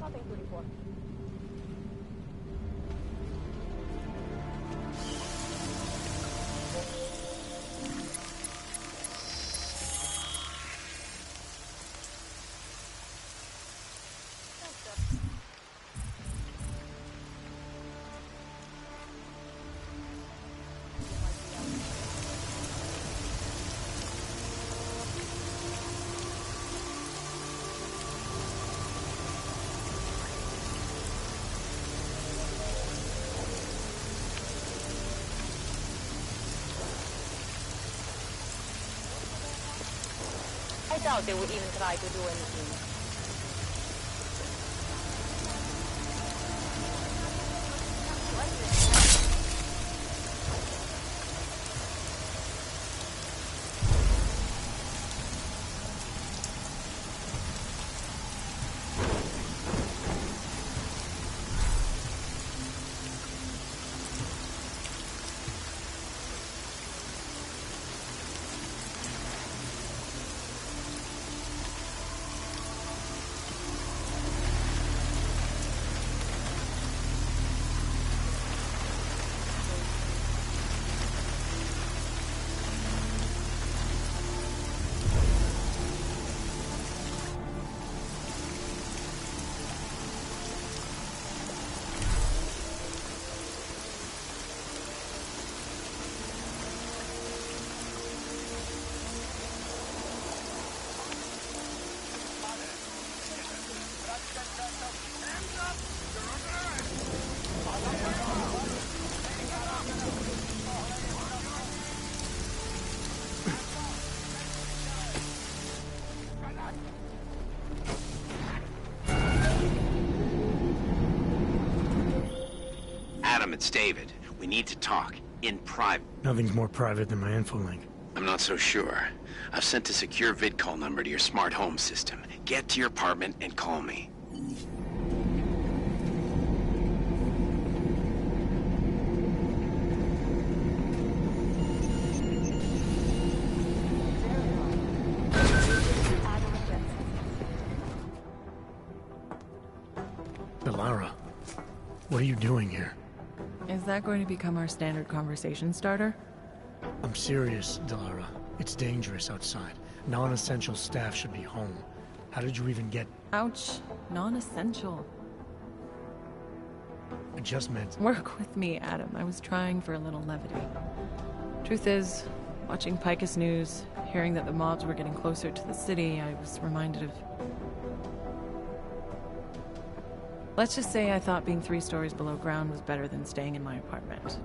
Nothing to report. I doubt they would even try to do anything. It's David. We need to talk. In private. Nothing's more private than my info link. I'm not so sure. I've sent a secure vid call number to your smart home system. Get to your apartment and call me. Delara, what are you doing here? Is that going to become our standard conversation starter? I'm serious, Delara. It's dangerous outside. Non-essential staff should be home. How did you even get... Ouch. Non-essential. I just meant... Work with me, Adam. I was trying for a little levity. Truth is, watching Picus News, hearing that the mobs were getting closer to the city, I was reminded of... Let's just say I thought being 3 stories below ground was better than staying in my apartment.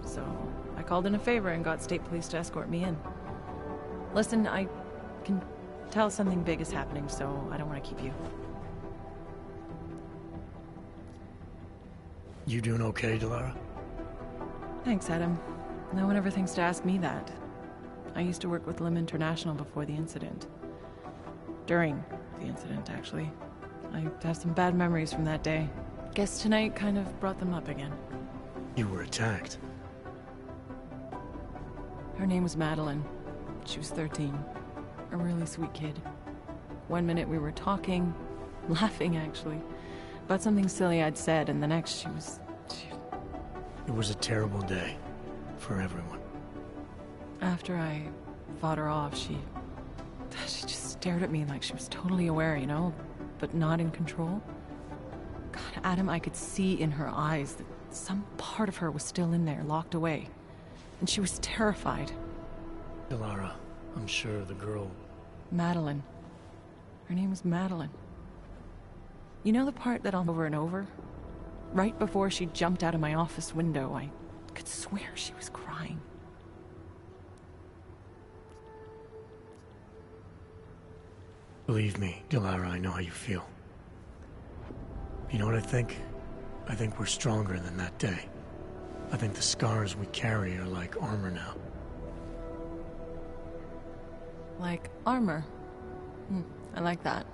So, I called in a favor and got state police to escort me in. Listen, I can tell something big is happening, so I don't want to keep you. You doing okay, Delara? Thanks, Adam. No one ever thinks to ask me that. I used to work with Lim International before the incident. During the incident, actually. I have some bad memories from that day. Guess tonight kind of brought them up again. You were attacked. Her name was Madeline. She was 13. A really sweet kid. One minute we were talking, laughing actually, about something silly I'd said, and the next she was... It was a terrible day. For everyone. After I fought her off, she just stared at me like she was totally aware, you know? But not in control. God, Adam, I could see in her eyes that some part of her was still in there, locked away. And she was terrified. Delara, I'm sure the girl... Madeline. Her name was Madeline. You know the part that I'll over and over? Right before she jumped out of my office window, I could swear she was crying. Believe me, Delara, I know how you feel. You know what I think? I think we're stronger than that day. I think the scars we carry are like armor now. Like armor? I like that.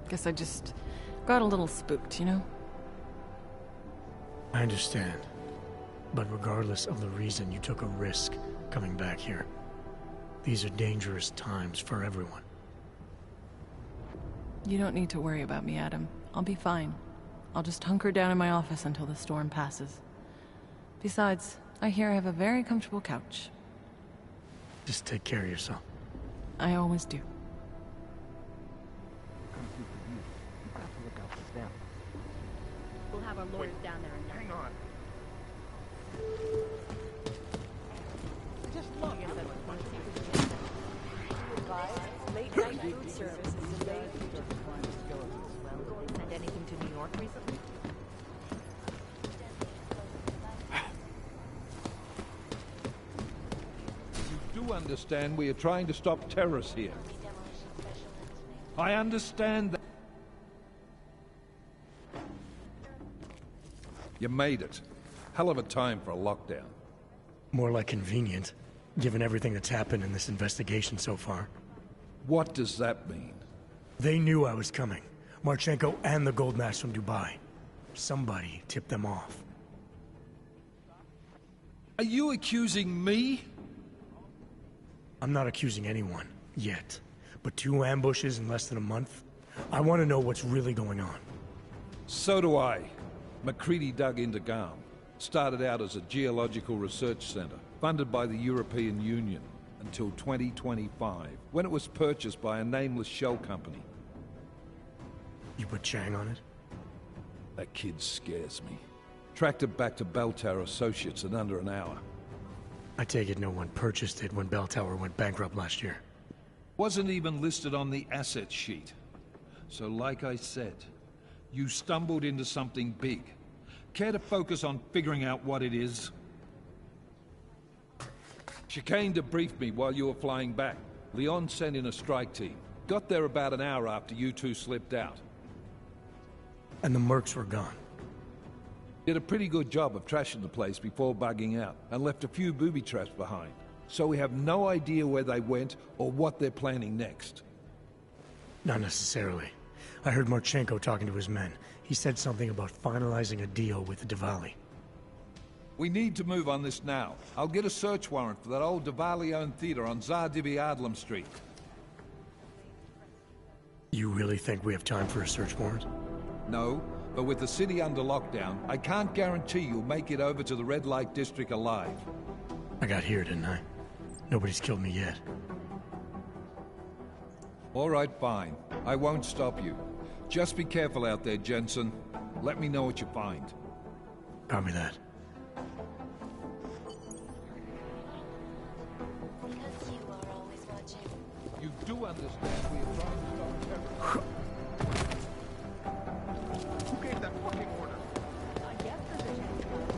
Guess I just got a little spooked, you know? I understand. But regardless of the reason, you took a risk coming back here. These are dangerous times for everyone. You don't need to worry about me, Adam. I'll be fine. I'll just hunker down in my office until the storm passes. Besides, I hear I have a very comfortable couch. Just take care of yourself. I always do. We'll have our lawyers down there and hang on. Just look. Late night food service is delayed. Send anything to New York recently? You do understand we are trying to stop terrorists here. I understand that. You made it. Hell of a time for a lockdown. More like convenient, given everything that's happened in this investigation so far. What does that mean? They knew I was coming. Marchenko and the gold mask from Dubai. Somebody tipped them off. Are you accusing me? I'm not accusing anyone, yet. But 2 ambushes in less than a month? I want to know what's really going on. So do I. McCready dug into Garm. Started out as a geological research center, funded by the European Union, until 2025, when it was purchased by a nameless shell company. You put Chang on it? That kid scares me. Tracked it back to Bell Tower Associates in under an hour. I take it no one purchased it when Bell Tower went bankrupt last year. Wasn't even listed on the asset sheet. So like I said, you stumbled into something big. Care to focus on figuring out what it is? Chicane debriefed me while you were flying back. Leon sent in a strike team. Got there about an hour after you two slipped out. And the mercs were gone. Did a pretty good job of trashing the place before bugging out, and left a few booby traps behind. So we have no idea where they went or what they're planning next. Not necessarily. I heard Marchenko talking to his men. He said something about finalizing a deal with the Diwali. We need to move on this now. I'll get a search warrant for that old Diwali-owned theater on Tsar Dibi Adlam Street. You really think we have time for a search warrant? No, but with the city under lockdown, I can't guarantee you'll make it over to the Red Light District alive. I got here, didn't I? Nobody's killed me yet. All right, fine. I won't stop you. Just be careful out there, Jensen. Let me know what you find. Copy that. Because you are always watching. You do understand we are trying to stop terror. Who gave that fucking order? I guess there's a chance.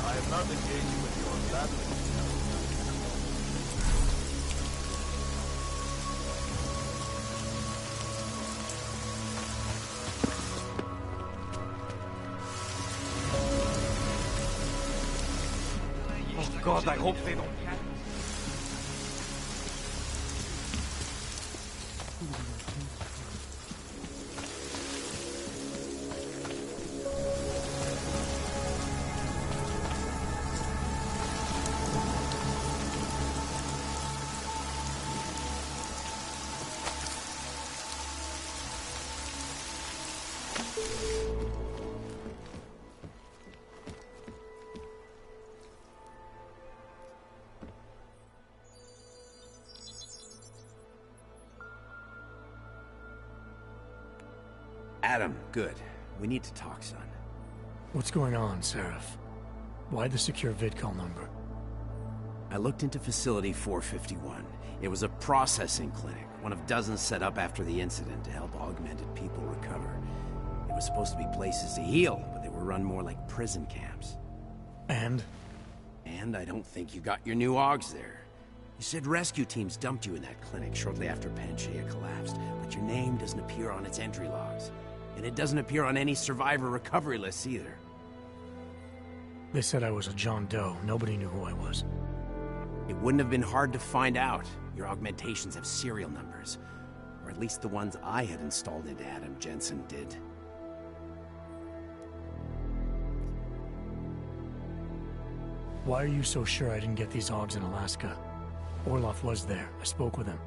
I am not engaging with you on that. Oh God, I hope they don't catch me. Adam, good. We need to talk, son. What's going on, Seraph? Why the secure vidcall number? I looked into Facility 451. It was a processing clinic, one of dozens set up after the incident to help augmented people recover. It was supposed to be places to heal, but they were run more like prison camps. And? And I don't think you got your new AUGs there. You said rescue teams dumped you in that clinic shortly after Pangaea collapsed, but your name doesn't appear on its entry logs. And it doesn't appear on any survivor recovery lists either. They said I was a John Doe. Nobody knew who I was. It wouldn't have been hard to find out. Your augmentations have serial numbers. Or at least the ones I had installed into Adam Jensen did. Why are you so sure I didn't get these AUGs in Alaska? Orloff was there. I spoke with him.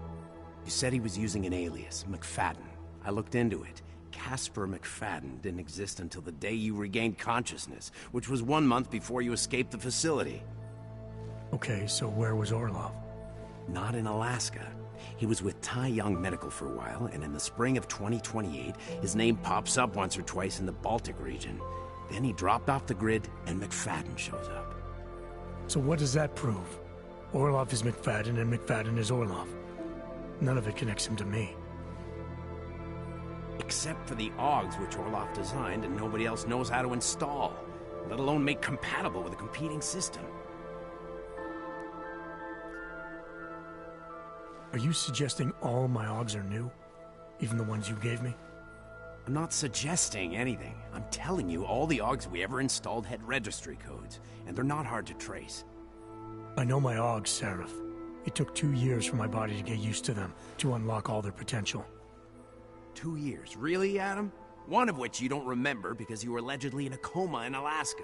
You said he was using an alias, McFadden. I looked into it. Casper McFadden didn't exist until the day you regained consciousness, which was 1 month before you escaped the facility. Okay, so where was Orloff? Not in Alaska. He was with Tai Young Medical for a while, and in the spring of 2028, his name pops up once or twice in the Baltic region. Then he dropped off the grid, and McFadden shows up. So what does that prove? Orloff is McFadden, and McFadden is Orloff. None of it connects him to me. Except for the AUGs which Orloff designed and nobody else knows how to install, let alone make compatible with a competing system. Are you suggesting all my AUGs are new? Even the ones you gave me? I'm not suggesting anything. I'm telling you all the AUGs we ever installed had registry codes, and they're not hard to trace. I know my AUGs, Seraph. It took 2 years for my body to get used to them, to unlock all their potential. 2 years. Really, Adam? One of which you don't remember because you were allegedly in a coma in Alaska.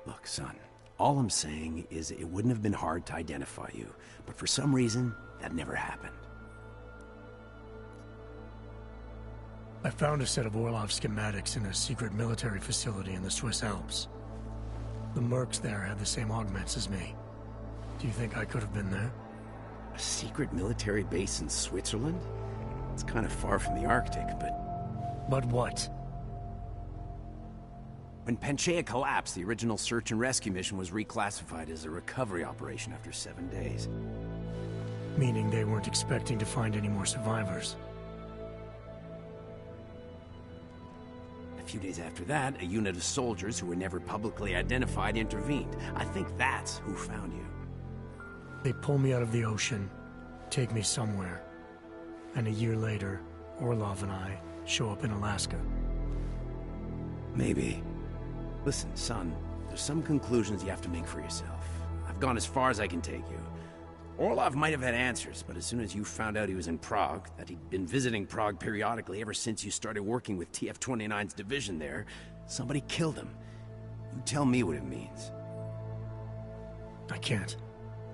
Look, son, all I'm saying is it wouldn't have been hard to identify you, but for some reason, that never happened. I found a set of Orlov schematics in a secret military facility in the Swiss Alps. The mercs there had the same augments as me. Do you think I could have been there? A secret military base in Switzerland? It's kind of far from the Arctic, but... But what? When Pangaea collapsed, the original search and rescue mission was reclassified as a recovery operation after 7 days. Meaning they weren't expecting to find any more survivors. A few days after that, a unit of soldiers who were never publicly identified intervened. I think that's who found you. They pull me out of the ocean, take me somewhere. And a year later, Orlov and I show up in Alaska. Maybe. Listen, son, there's some conclusions you have to make for yourself. I've gone as far as I can take you. Orlov might have had answers, but as soon as you found out he was in Prague, that he'd been visiting Prague periodically ever since you started working with TF-29's division there, somebody killed him. You tell me what it means. I can't.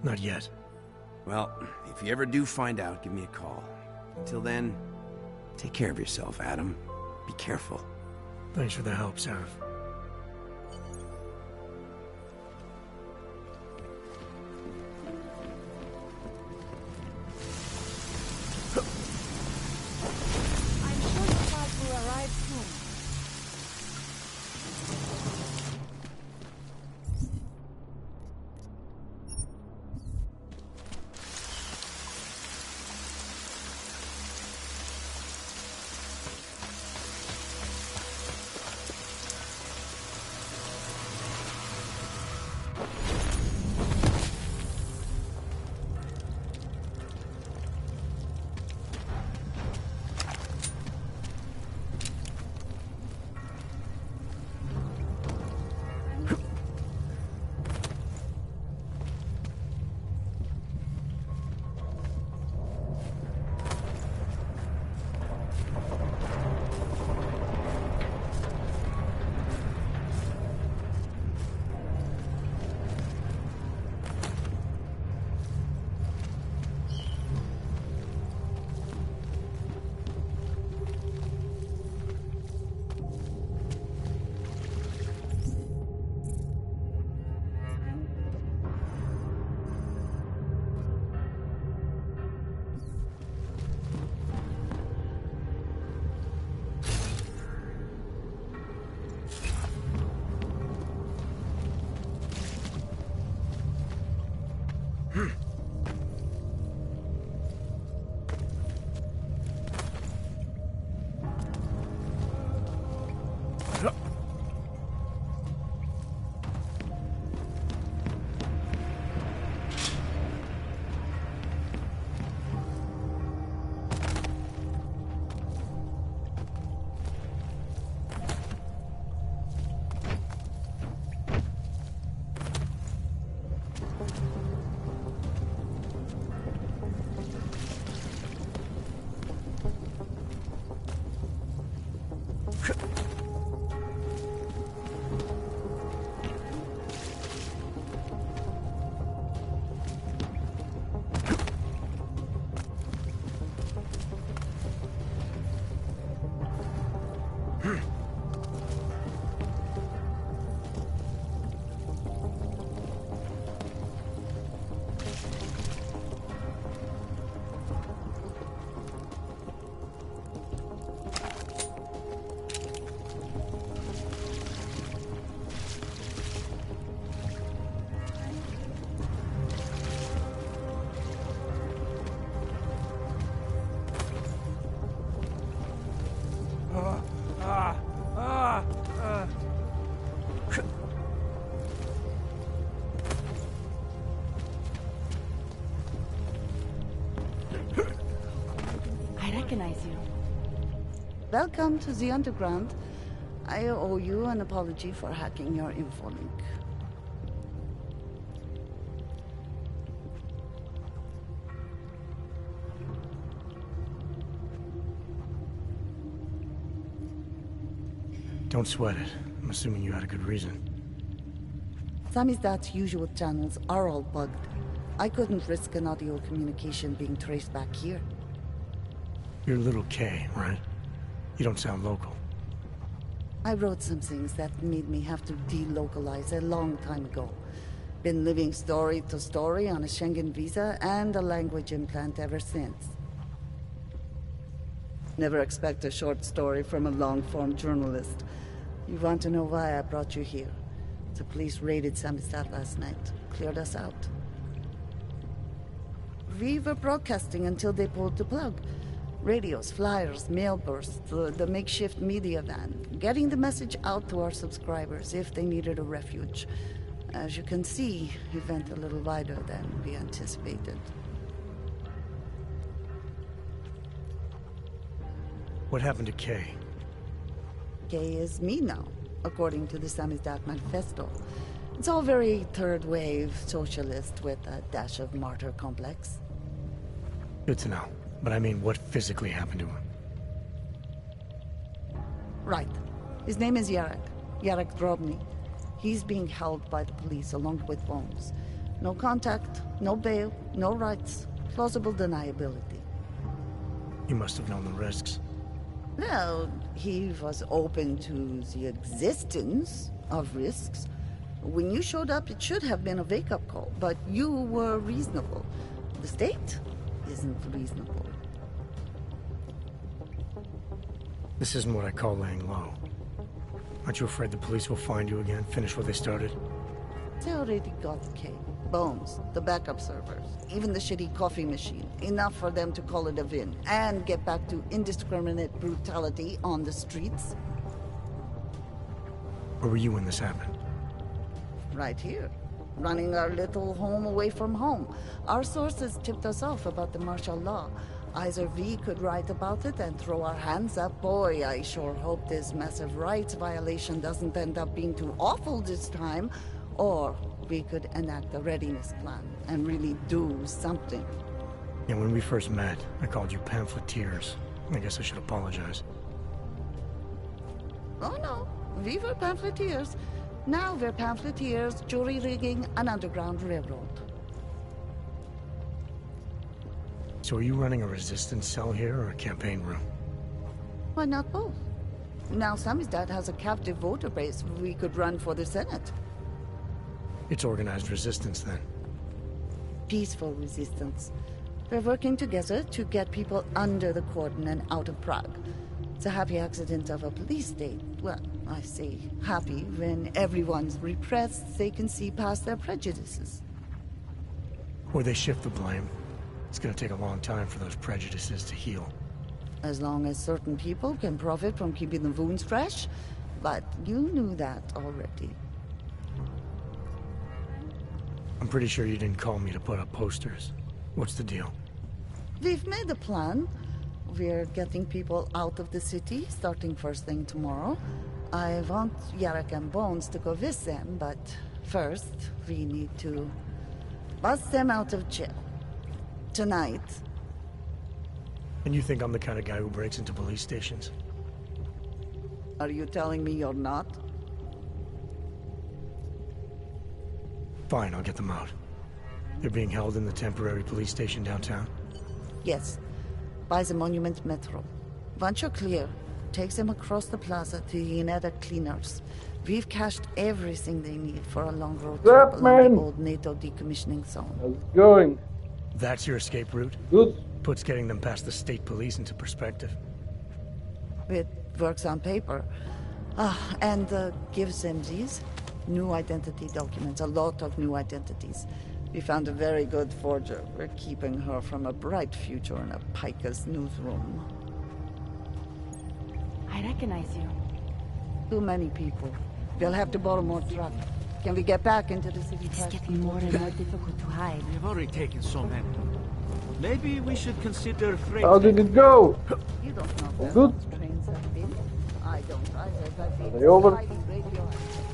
Not yet. Well, if you ever do find out, give me a call. Until then, take care of yourself, Adam. Be careful. Thanks for the help, Seraph. I'm sure the files will arrive soon. I recognize you. Welcome to the Underground. I owe you an apology for hacking your infolink. Don't sweat it. I'm assuming you had a good reason. Samizdat's usual channels are all bugged. I couldn't risk an audio communication being traced back here. You're Little K, right? You don't sound local. I wrote some things that made me have to delocalize a long time ago. Been living story to story on a Schengen visa and a language implant ever since. Never expect a short story from a long-form journalist. You want to know why I brought you here? The police raided Samizdat last night. Cleared us out. We were broadcasting until they pulled the plug. Radios, flyers, mail bursts, the makeshift media van. Getting the message out to our subscribers if they needed a refuge. As you can see, it went a little wider than we anticipated. What happened to Kay? Kay is me now, according to the Samizdat Manifesto. It's all very third-wave socialist with a dash of martyr complex. Good to know. But I mean, what physically happened to him? Right. His name is Yarek. Yarek Drobny. He's being held by the police along with Bones. No contact, no bail, no rights. Plausible deniability. He must have known the risks. Well, he was open to the existence of risks. When you showed up, it should have been a wake-up call, but you were reasonable. The state isn't reasonable. This isn't what I call laying low. Aren't you afraid the police will find you again, finish what they started? They already got Kay. Bones, the backup servers, even the shitty coffee machine. Enough for them to call it a win and get back to indiscriminate brutality on the streets. Where were you when this happened? Right here. Running our little home away from home. Our sources tipped us off about the martial law. Either we could write about it and throw our hands up. Boy, I sure hope this massive rights violation doesn't end up being too awful this time. Or we could enact a readiness plan and really do something. Yeah, when we first met, I called you pamphleteers. I guess I should apologize. Oh no, we were pamphleteers. Now we're pamphleteers, jury rigging an underground railroad. So are you running a resistance cell here or a campaign room? Why not both? Now Samizdat has a captive voter base we could run for the Senate. It's organized resistance then. Peaceful resistance. We're working together to get people under the cordon and out of Prague. It's a happy accident of a police state. Well, I say happy when everyone's repressed, they can see past their prejudices. Or they shift the blame. It's gonna take a long time for those prejudices to heal. As long as certain people can profit from keeping the wounds fresh. But you knew that already. I'm pretty sure you didn't call me to put up posters. What's the deal? We've made a plan. We're getting people out of the city, starting first thing tomorrow. I want Yarek and Bones to go with them, but first, we need to bust them out of jail. Tonight. And you think I'm the kind of guy who breaks into police stations? Are you telling me you're not? Fine, I'll get them out. They're being held in the temporary police station downtown? Yes. By the Monument Metro. Once you're clear, takes them across the plaza to the Ineda Cleaners. We've cached everything they need for a long road trip along the old NATO decommissioning zone. How's it going? That's your escape route? Good. Puts getting them past the state police into perspective. It works on paper. And gives them these new identity documents, a lot of new identities. We found a very good forger. We're keeping her from a bright future in a Piker's newsroom. I recognize you. Too many people. We'll have to borrow more truck. Can we get back into the city? It's getting more and more difficult to hide. We've already taken so many. Maybe we should consider freight. How did it go? You don't know where Good. those trains have been. I don't either, but Are they over? hiding radioactive.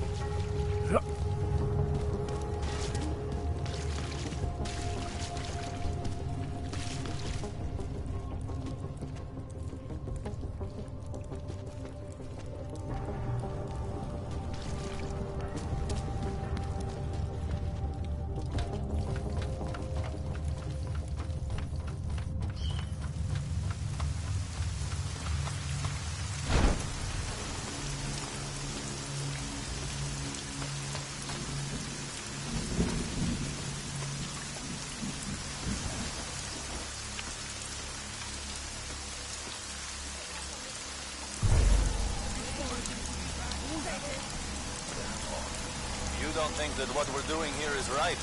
You don't think that what we're doing here is right?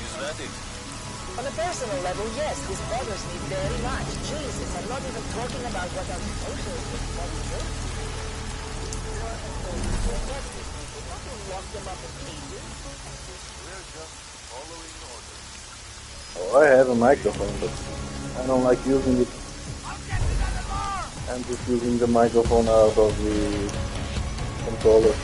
Is that it? On a personal level, yes, this bothers me very much. Jesus, I'm not even talking about what our social body do. Lock them up in cages. We're just following orders. Oh, I have a microphone, but I don't like using it. I'm just using the microphone out of the controller.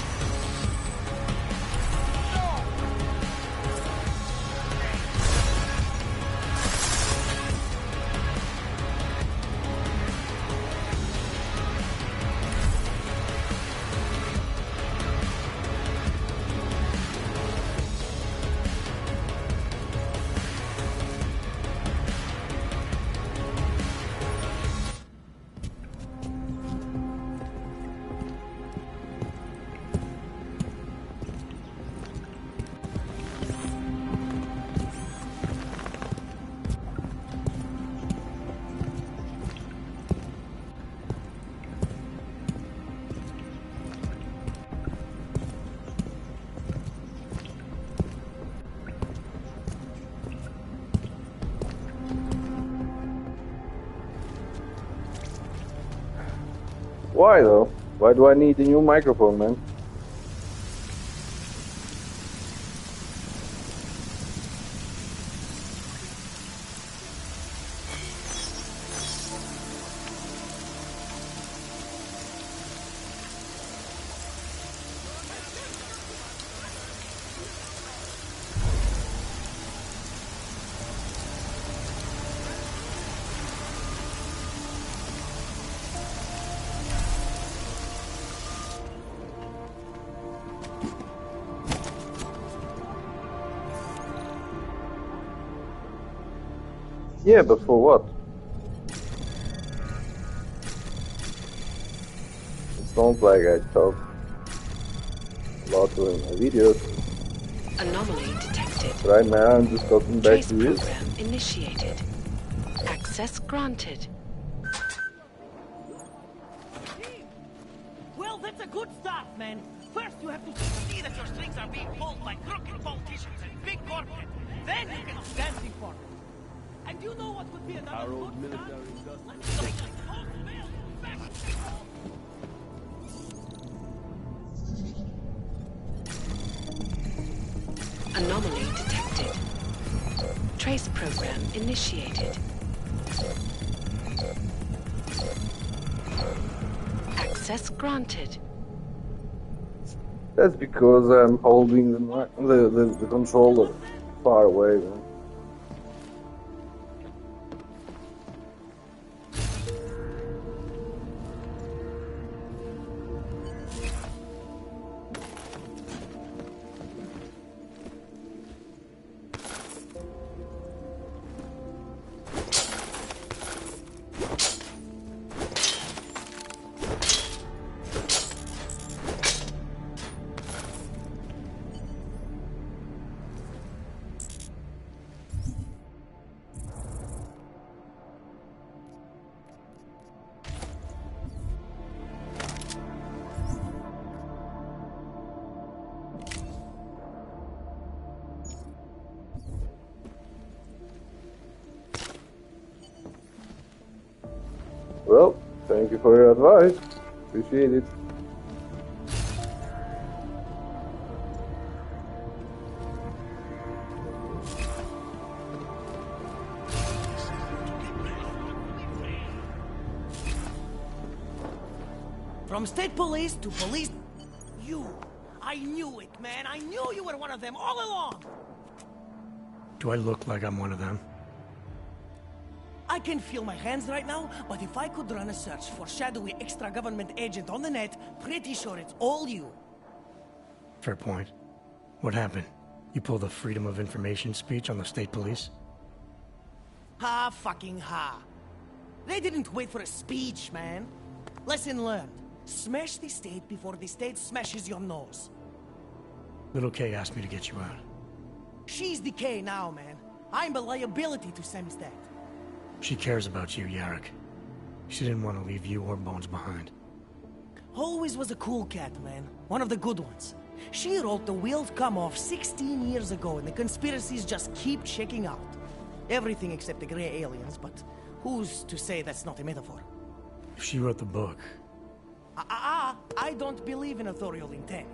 Why though? Why do I need a new microphone, man? Yeah, but for what? It sounds like I talk a lot during my videos. Anomaly detected. Right now I'm just talking back Trace to you. program initiated. Access granted. Well, that's a good start, man. First, you have to see that your strings are being pulled by crooked politicians and big corporate. Then you can do dancing for them. And you know what would be another Our old good military start? industrial Let's make like wholesale fashion. Anomaly detected. Trace program initiated. Access granted. That's because I'm holding the controller far away. Man. Well, thank you for your advice. Appreciate it. From state police to police... You! I knew it, man! I knew you were one of them all along! Do I look like I'm one of them? I can feel my hands right now, but if I could run a search for shadowy extra-government agent on the net, pretty sure it's all you. Fair point. What happened? You pulled a Freedom of Information speech on the state police? Ha fucking ha. They didn't wait for a speech, man. Lesson learned. Smash the state before the state smashes your nose. Little K asked me to get you out. She's the K now, man. I'm a liability to Samizdat. She cares about you, Yarrick. She didn't want to leave you or Bones behind. Always was a cool cat, man. One of the good ones. She wrote The Wheels Come Off 16 years ago, and the conspiracies just keep checking out. Everything except the gray aliens, but who's to say that's not a metaphor? If she wrote the book... I don't believe in authorial intent.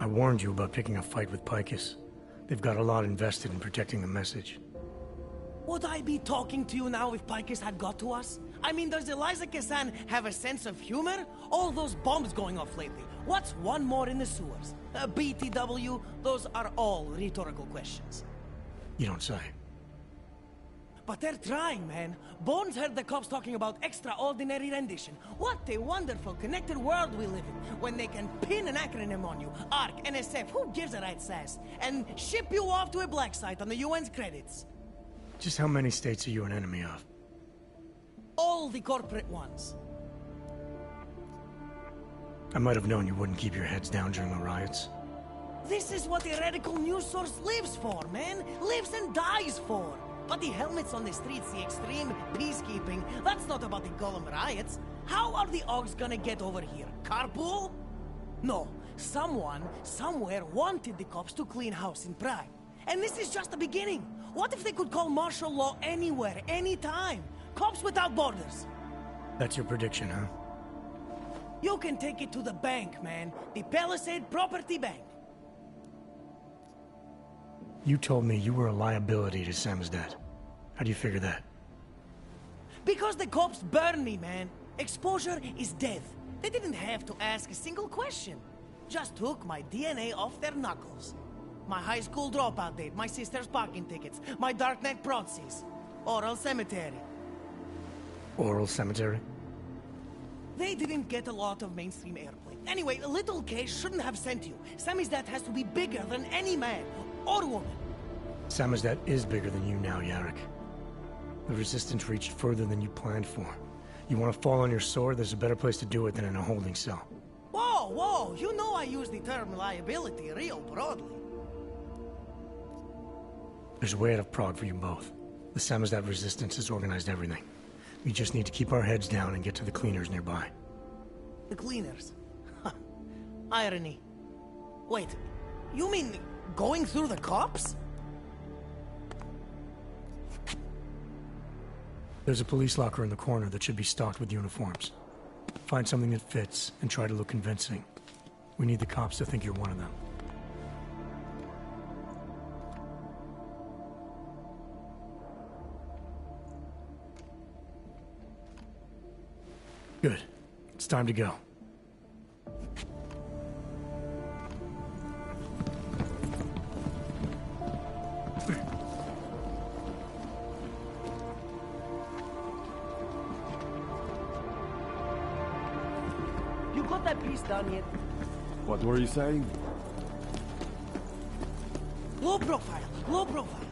I warned you about picking a fight with Picus. They've got a lot invested in protecting the message. Would I be talking to you now if Picus had got to us? I mean, does Eliza Kazan have a sense of humor? All those bombs going off lately. What's one more in the sewers? BTW? Those are all rhetorical questions. You don't say. But they're trying, man. Bones heard the cops talking about extraordinary rendition. What a wonderful connected world we live in, when they can pin an acronym on you, ARC, NSF, who gives a rat's ass, and ship you off to a black site on the UN's credits. Just how many states are you an enemy of? All the corporate ones. I might have known you wouldn't keep your heads down during the riots. This is what a radical news source lives for, man. Lives and dies for. But the helmets on the streets, the extreme peacekeeping, that's not about the Golem riots. How are the Augs gonna get over here? Carpool? No. Someone, somewhere, wanted the cops to clean house in Prague. And this is just the beginning. What if they could call martial law anywhere, anytime? Cops without borders. That's your prediction, huh? You can take it to the bank, man. The Palisade Property Bank. You told me you were a liability to Samizdat. How do you figure that? Because the cops burn me, man. Exposure is death. They didn't have to ask a single question. Just took my DNA off their knuckles. My high school dropout date, my sister's parking tickets, my darknet proxies. Oral cemetery. Oral cemetery? They didn't get a lot of mainstream airplay. Anyway, Little K shouldn't have sent you. Samizdat has to be bigger than any man. Or woman. Samizdat is bigger than you now, Yarrick. The Resistance reached further than you planned for. You want to fall on your sword, there's a better place to do it than in a holding cell. Whoa, whoa, you know I use the term liability real broadly. There's a way out of Prague for you both. The Samizdat Resistance has organized everything. We just need to keep our heads down and get to the cleaners nearby. The cleaners? irony. Wait, you mean going through the cops? There's a police locker in the corner that should be stocked with uniforms. Find something that fits and try to look convincing. We need the cops to think you're one of them. Good. It's time to go. You got that piece done yet? What were you saying? Low profile, low profile.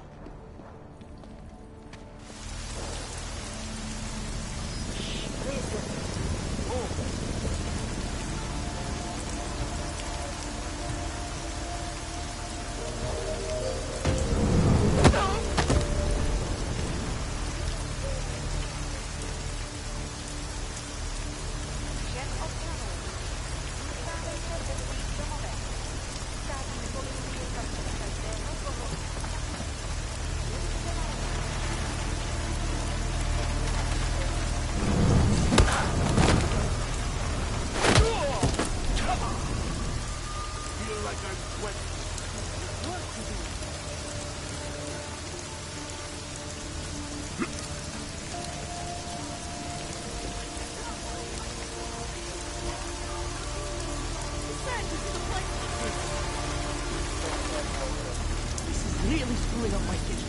Really screwing up my kitchen.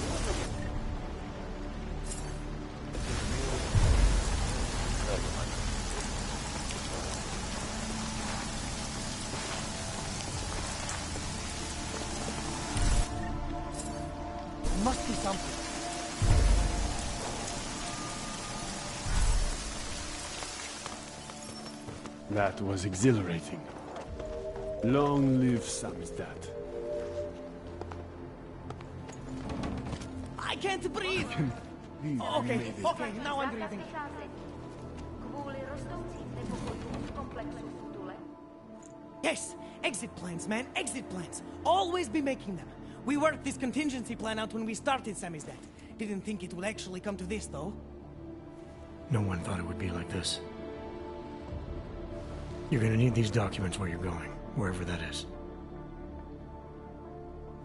Must be something. That was exhilarating. Long live Samizdat. I can't breathe. Okay, now I'm breathing. Yes, exit plans, man, exit plans. Always be making them. We worked this contingency plan out when we started Samizdat. Didn't think it would actually come to this, though. No one thought it would be like this. You're gonna need these documents where you're going, wherever that is.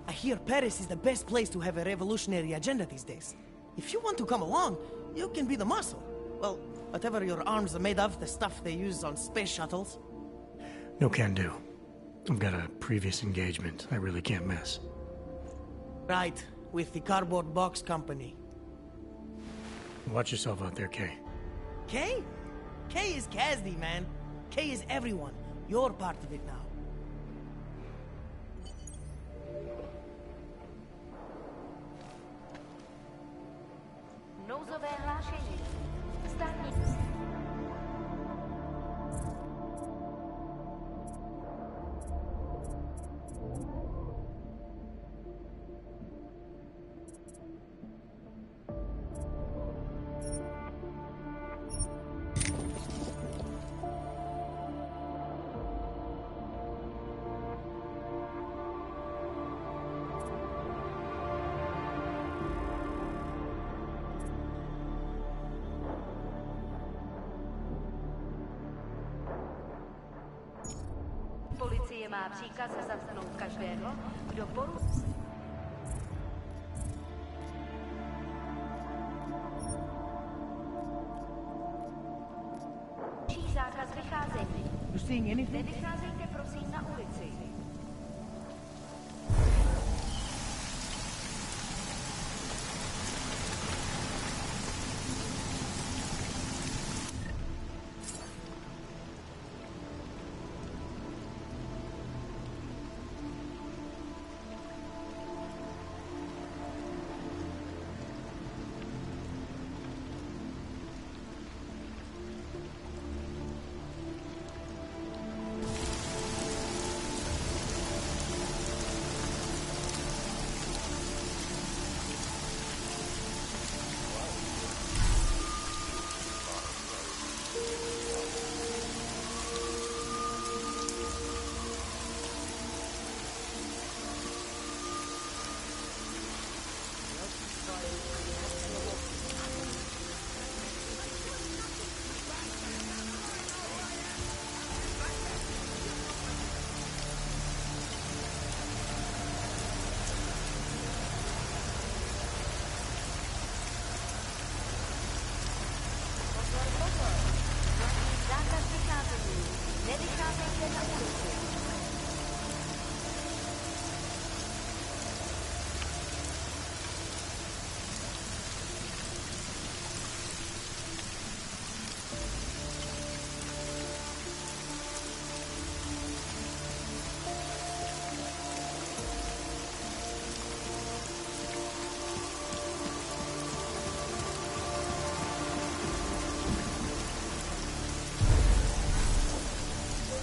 I hear Paris is the best place to have a revolutionary agenda these days. If you want to come along, you can be the muscle. Well, whatever your arms are made of, the stuff they use on space shuttles. No can do. I've got a previous engagement I really can't miss. Right, with the cardboard box company. Watch yourself out there, Kay. Kay? Kay is Kazdi, man. Kay is everyone. You're part of it now. Nouzové hlášení. Státní. Policie má příkaz zatknout každého, kdo poruší zákaz vycházení. You seeing anything? Nevycházejte prosím na ulici.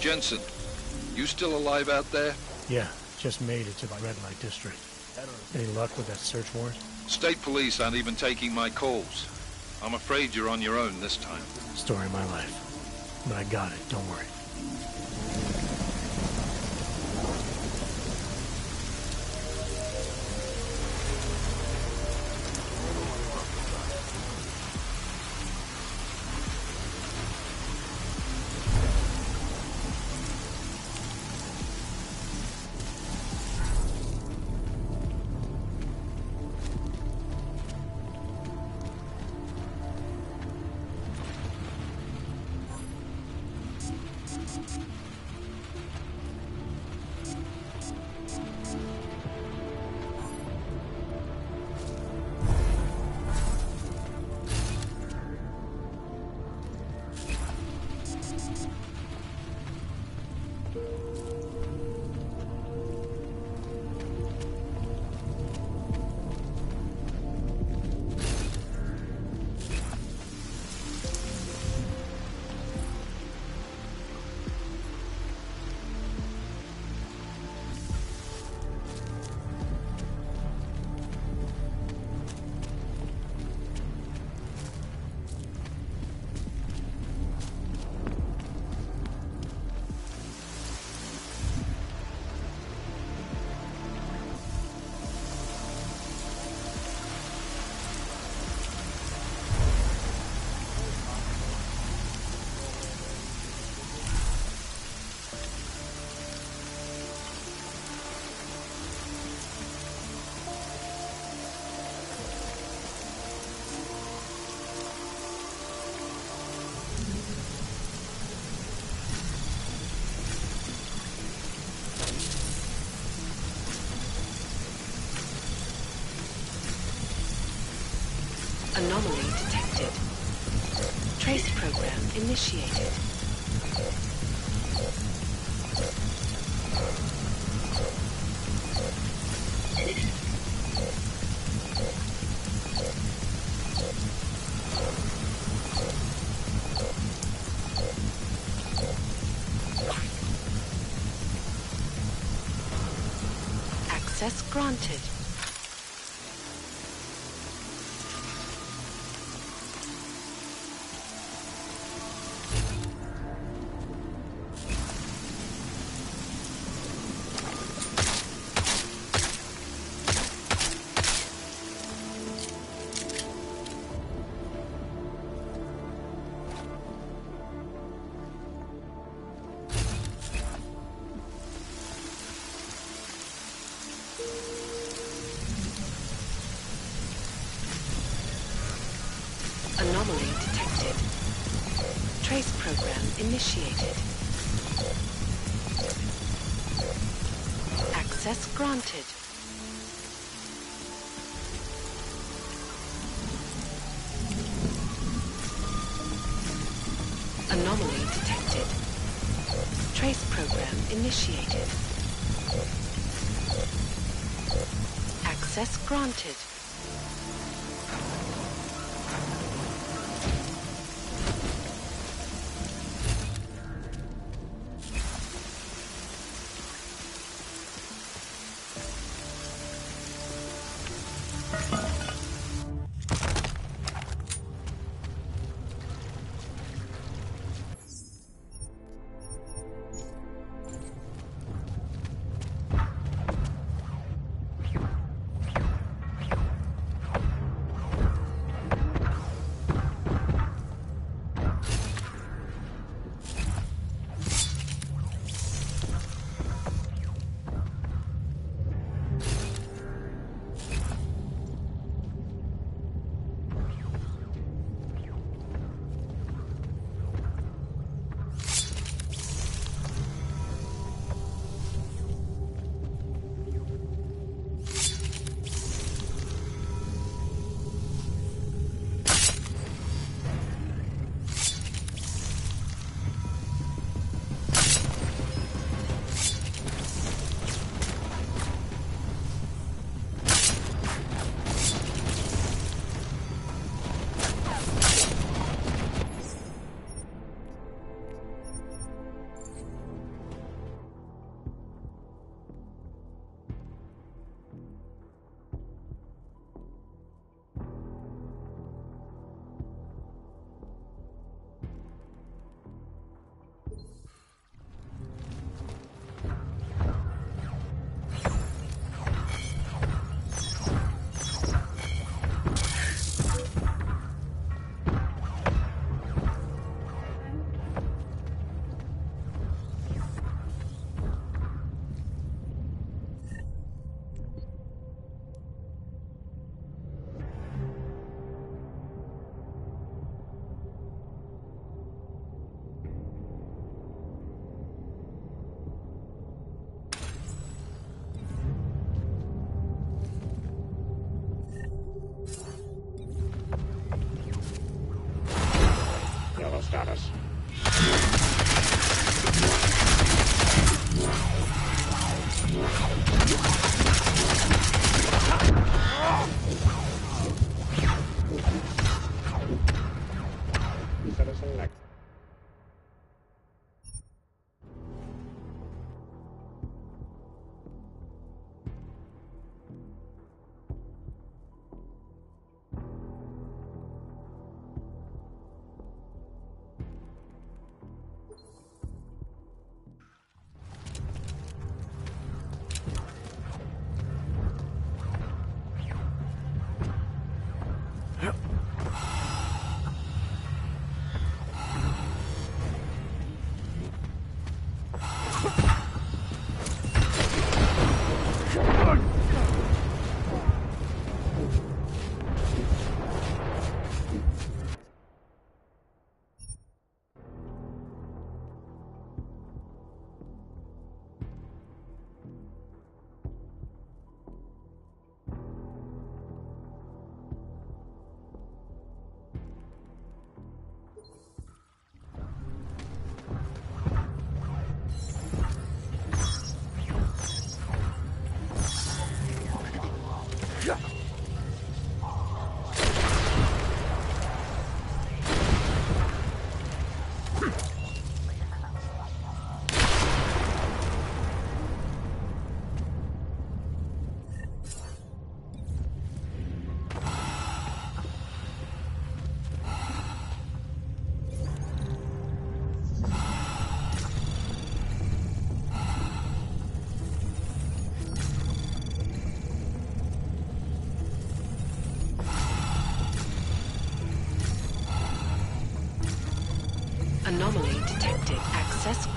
Jensen, you still alive out there? Yeah, just made it to the red light district. Any luck with that search warrant? State police aren't even taking my calls. I'm afraid you're on your own this time. Story of my life. But I got it, don't worry. Anomaly detected. Trace program initiated. Access granted. Anomaly detected. Trace program initiated. Access granted. Anomaly detected. Trace program initiated. Access granted.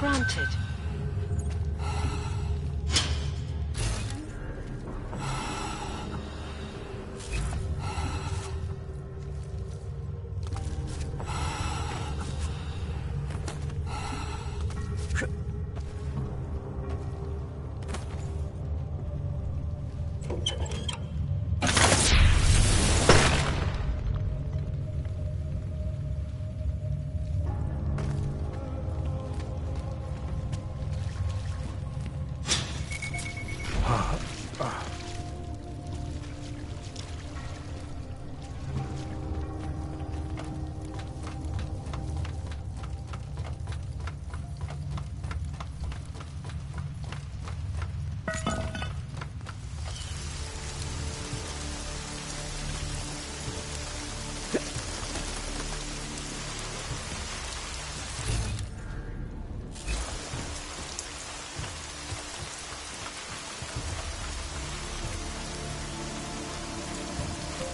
granted.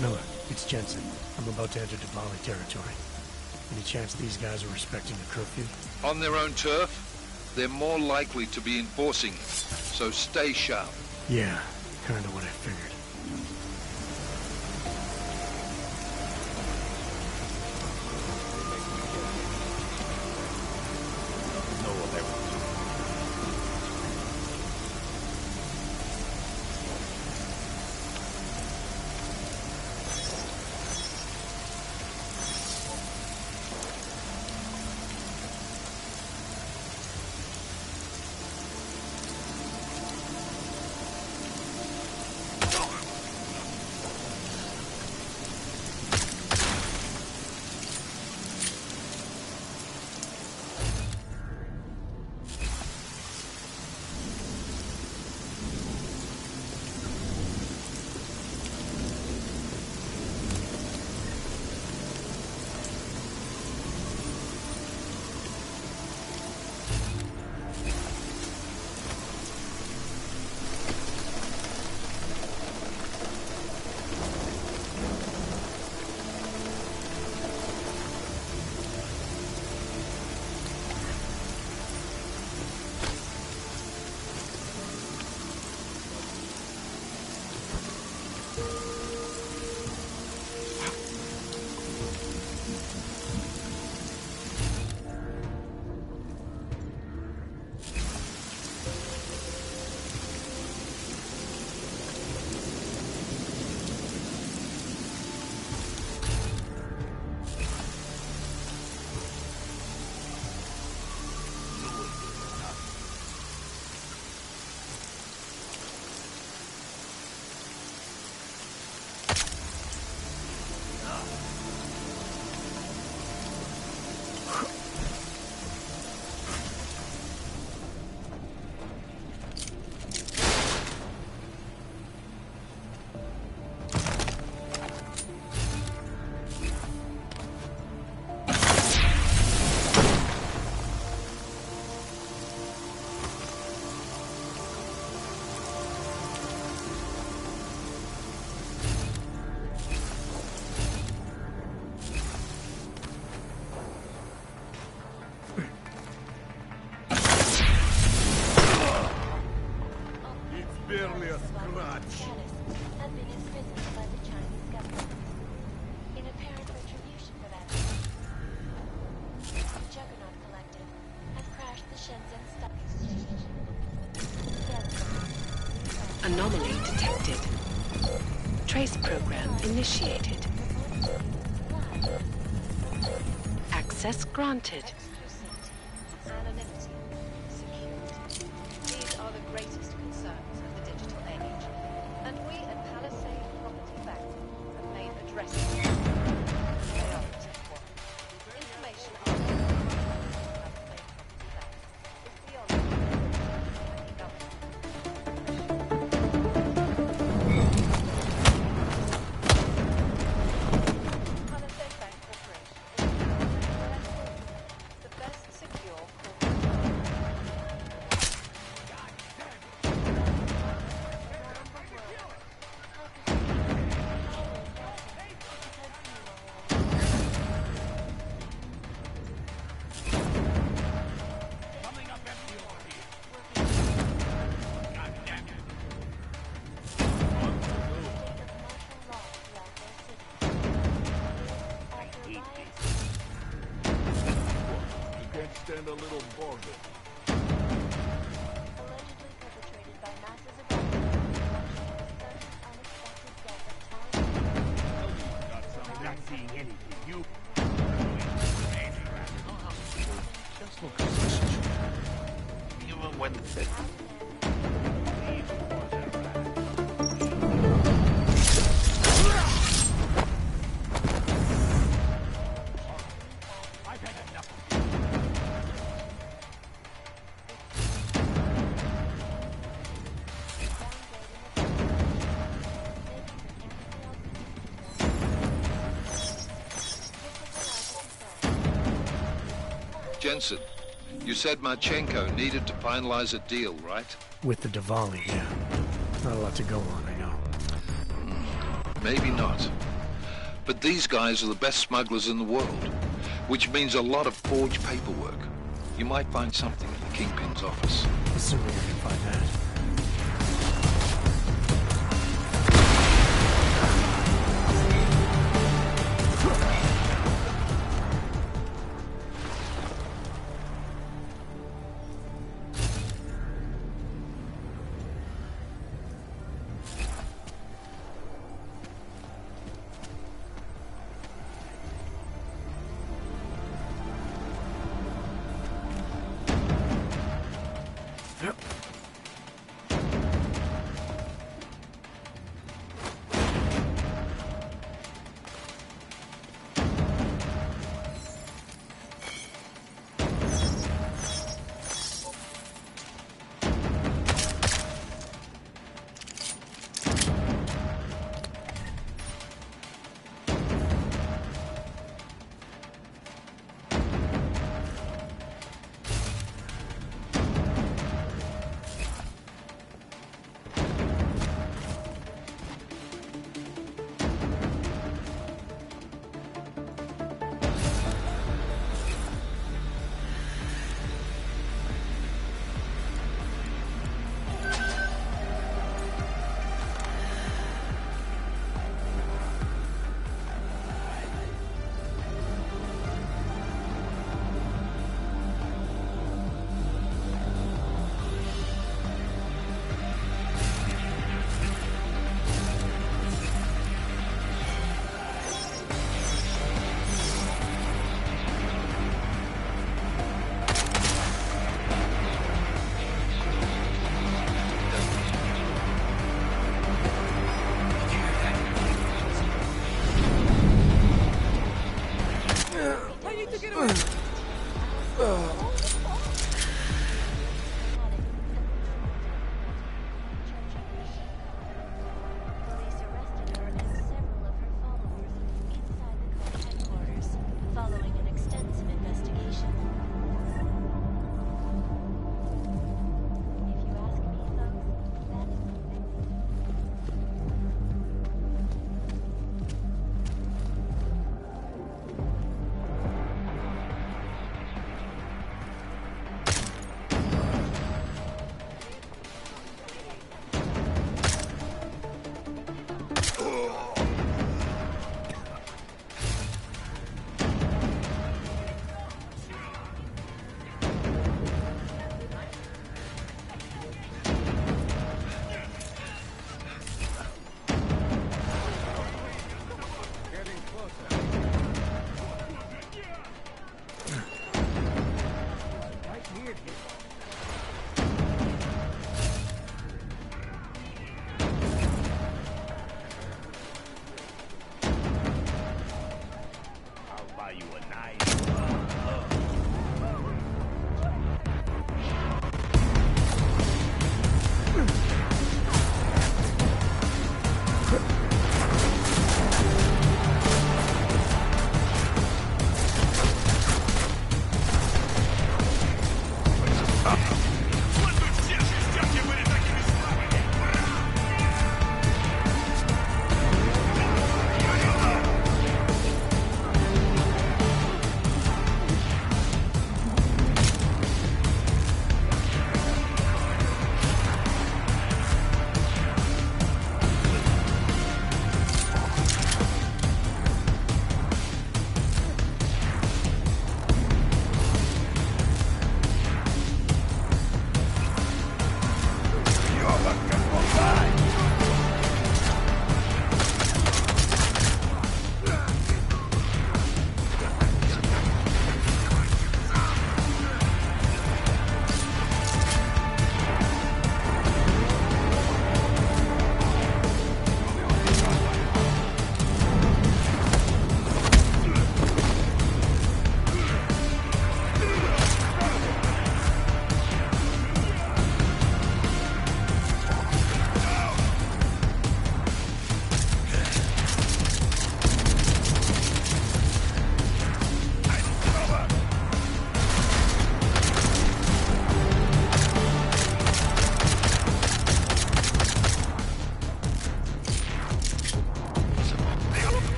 Miller, it's Jensen. I'm about to enter Diwali territory. Any chance these guys are respecting the curfew? On their own turf, they're more likely to be enforcing it, so stay sharp. Yeah, kinda what I figured. Barely a scratch. Had been imprisoned by the Chinese government in apparent retribution for that. The Juggernaut Collective have crashed the Shenzhen Stock Exchange. Anomaly detected. Trace program initiated. Access granted. Anonymity, security. These are the greatest concerns of the digital age. And we at Palisade Property Bank have made addressing priority one. Information on Palisade Property Bank is beyond the government. Palisade Bank Corporation is the find a little burger. Allegedly perpetrated by masses of sudden unexpected death of talent. Not seeing anything. You. Just look at this. Even when they... Jensen, you said Marchenko needed to finalize a deal, right? With the Diwali, yeah. Not a lot to go on, I know. Maybe not. But these guys are the best smugglers in the world, which means a lot of forged paperwork. You might find something in the Kingpin's office. Assuming I can find that.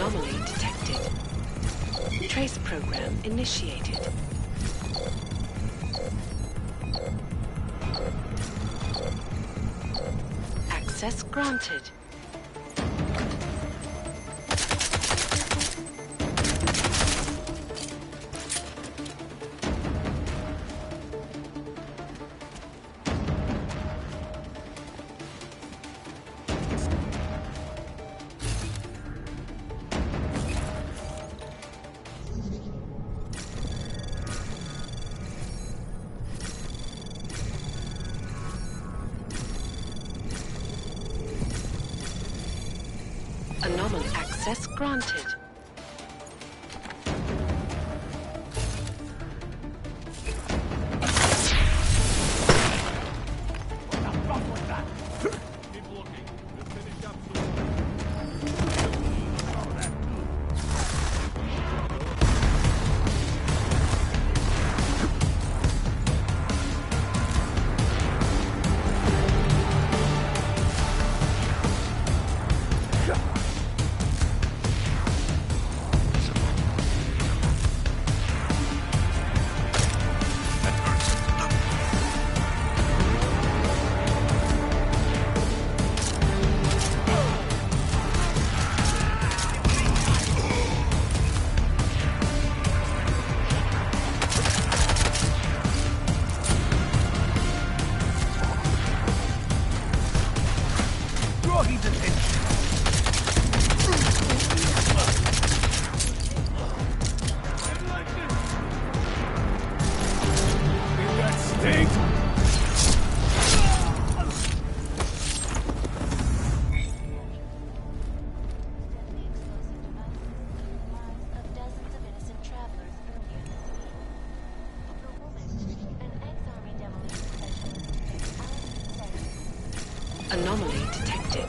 Anomaly detected. Trace program initiated. Access granted. Anomaly access granted. Anomaly detected.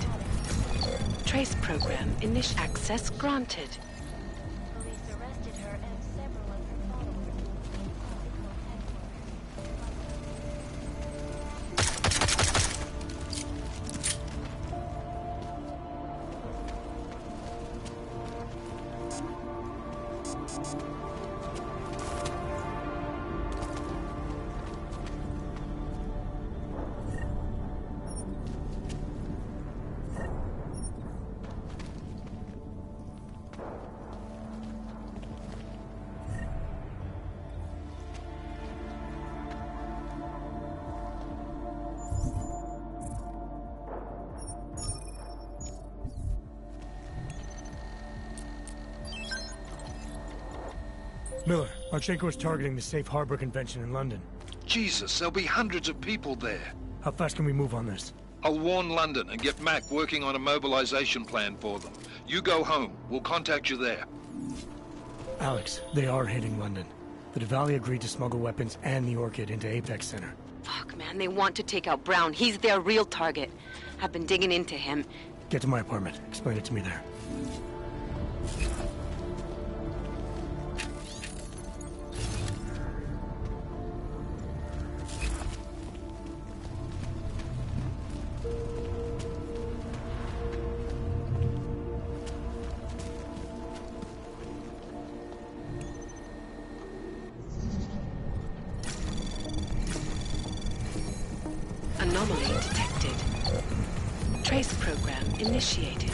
Trace program initial access granted. Police arrested her and several of her followers in Miller, Marchenko is targeting the Safe Harbor Convention in London. Jesus, there'll be hundreds of people there. How fast can we move on this? I'll warn London and get Mac working on a mobilization plan for them. You go home. We'll contact you there. Alex, they are hitting London. The Diwali agreed to smuggle weapons and the Orchid into Apex Center. Fuck, man, they want to take out Brown. He's their real target. I've been digging into him. Get to my apartment. Explain it to me there. Anomaly detected. Trace program initiated.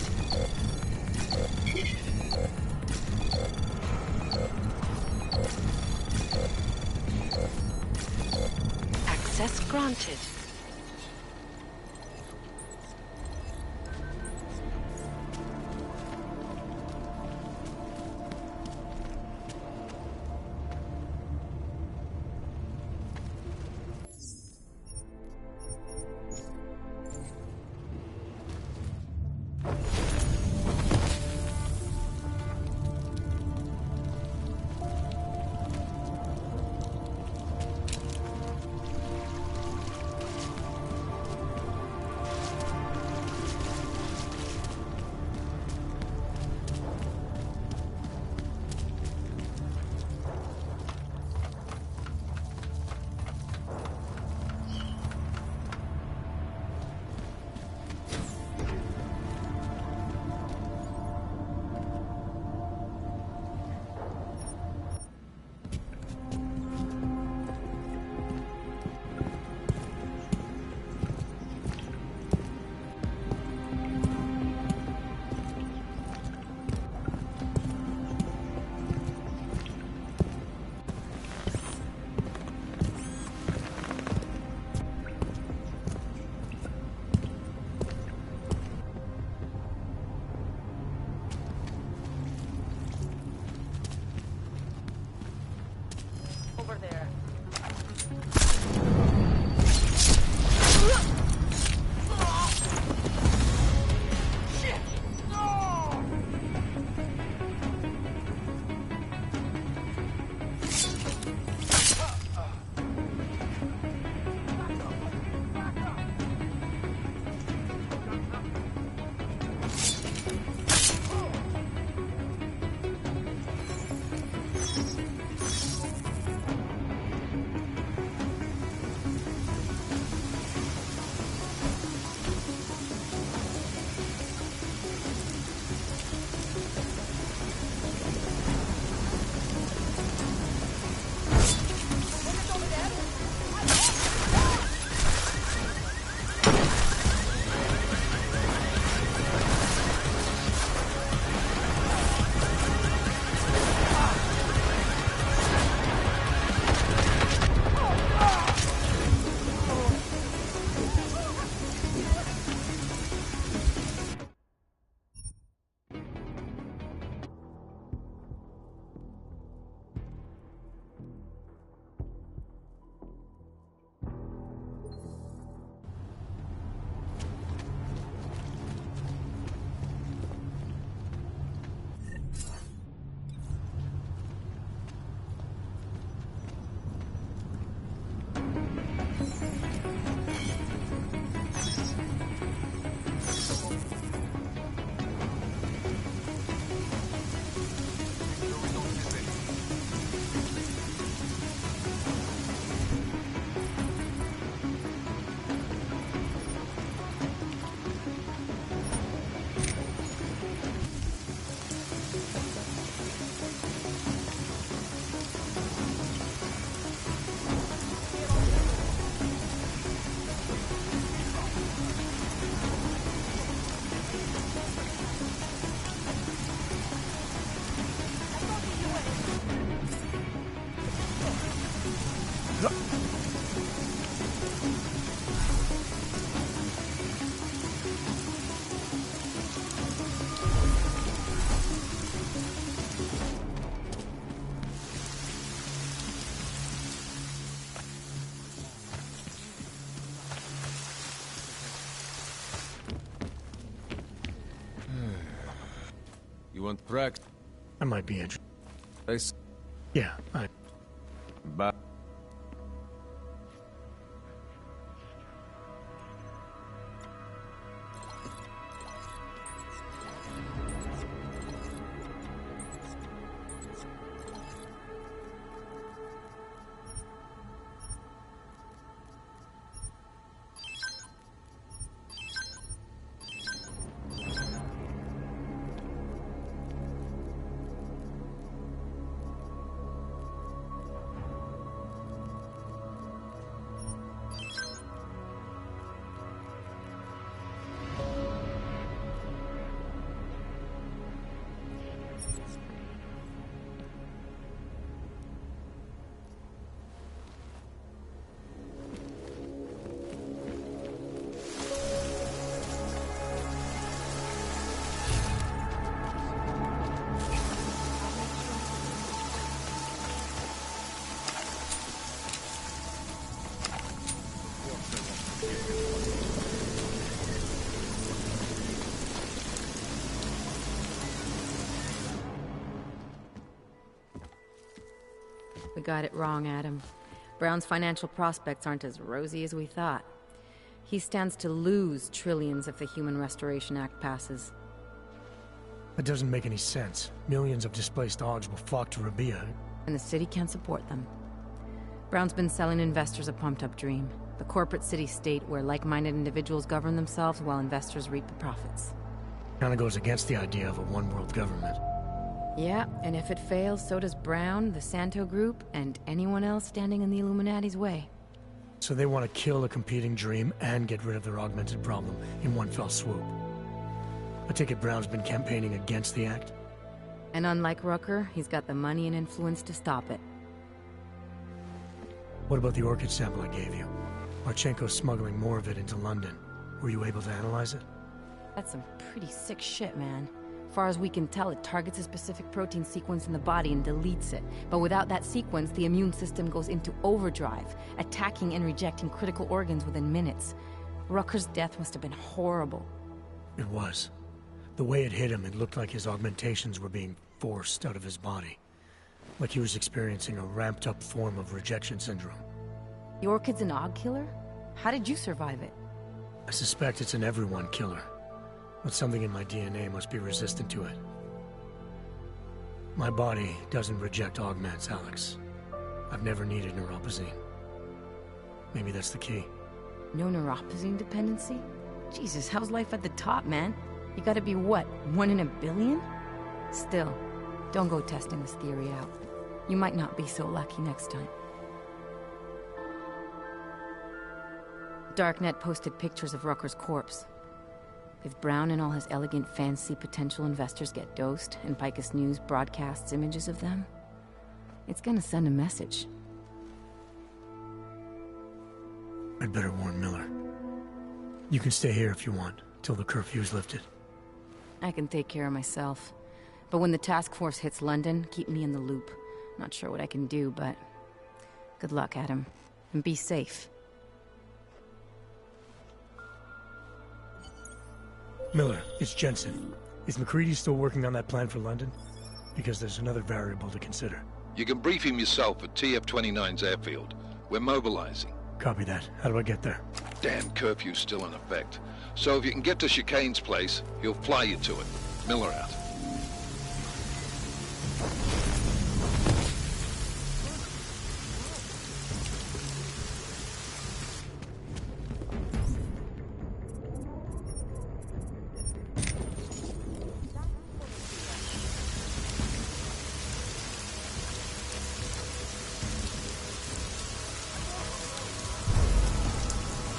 Access granted. You want practice? I might be interested. Yeah, But We got it wrong, Adam. Brown's financial prospects aren't as rosy as we thought. He stands to lose trillions if the Human Restoration Act passes. That doesn't make any sense. Millions of displaced Augs will flock to Rabia. And the city can't support them. Brown's been selling investors a pumped-up dream. The corporate city-state where like-minded individuals govern themselves while investors reap the profits. Kinda goes against the idea of a one-world government. Yeah, and if it fails, so does Brown, the Santo Group, and anyone else standing in the Illuminati's way. So they want to kill a competing dream and get rid of their augmented problem in one fell swoop. I take it Brown's been campaigning against the act? And unlike Rucker, he's got the money and influence to stop it. What about the orchid sample I gave you? Marchenko's smuggling more of it into London. Were you able to analyze it? That's some pretty sick shit, man. Far as we can tell, it targets a specific protein sequence in the body and deletes it. But without that sequence, the immune system goes into overdrive, attacking and rejecting critical organs within minutes. Rucker's death must have been horrible. It was. The way it hit him, it looked like his augmentations were being forced out of his body. Like he was experiencing a ramped-up form of rejection syndrome. The orchid's an Aug killer? How did you survive it? I suspect it's an everyone killer. But something in my DNA must be resistant to it. My body doesn't reject augments, Alex. I've never needed neuropazine. Maybe that's the key. No neuropazine dependency? Jesus, how's life at the top, man? You gotta be what, 1 in a billion? Still, don't go testing this theory out. You might not be so lucky next time. Darknet posted pictures of Rucker's corpse. If Brown and all his elegant, fancy potential investors get dosed, and Picus News broadcasts images of them, it's gonna send a message. I'd better warn Miller. You can stay here if you want, till the curfew's lifted. I can take care of myself. But when the task force hits London, keep me in the loop. Not sure what I can do, but... good luck, Adam. And be safe. Miller, it's Jensen. Is McCready still working on that plan for London? Because there's another variable to consider. You can brief him yourself at TF-29's airfield. We're mobilizing. Copy that. How do I get there? Damn curfew's still in effect. So if you can get to Chicane's place, he'll fly you to it. Miller out.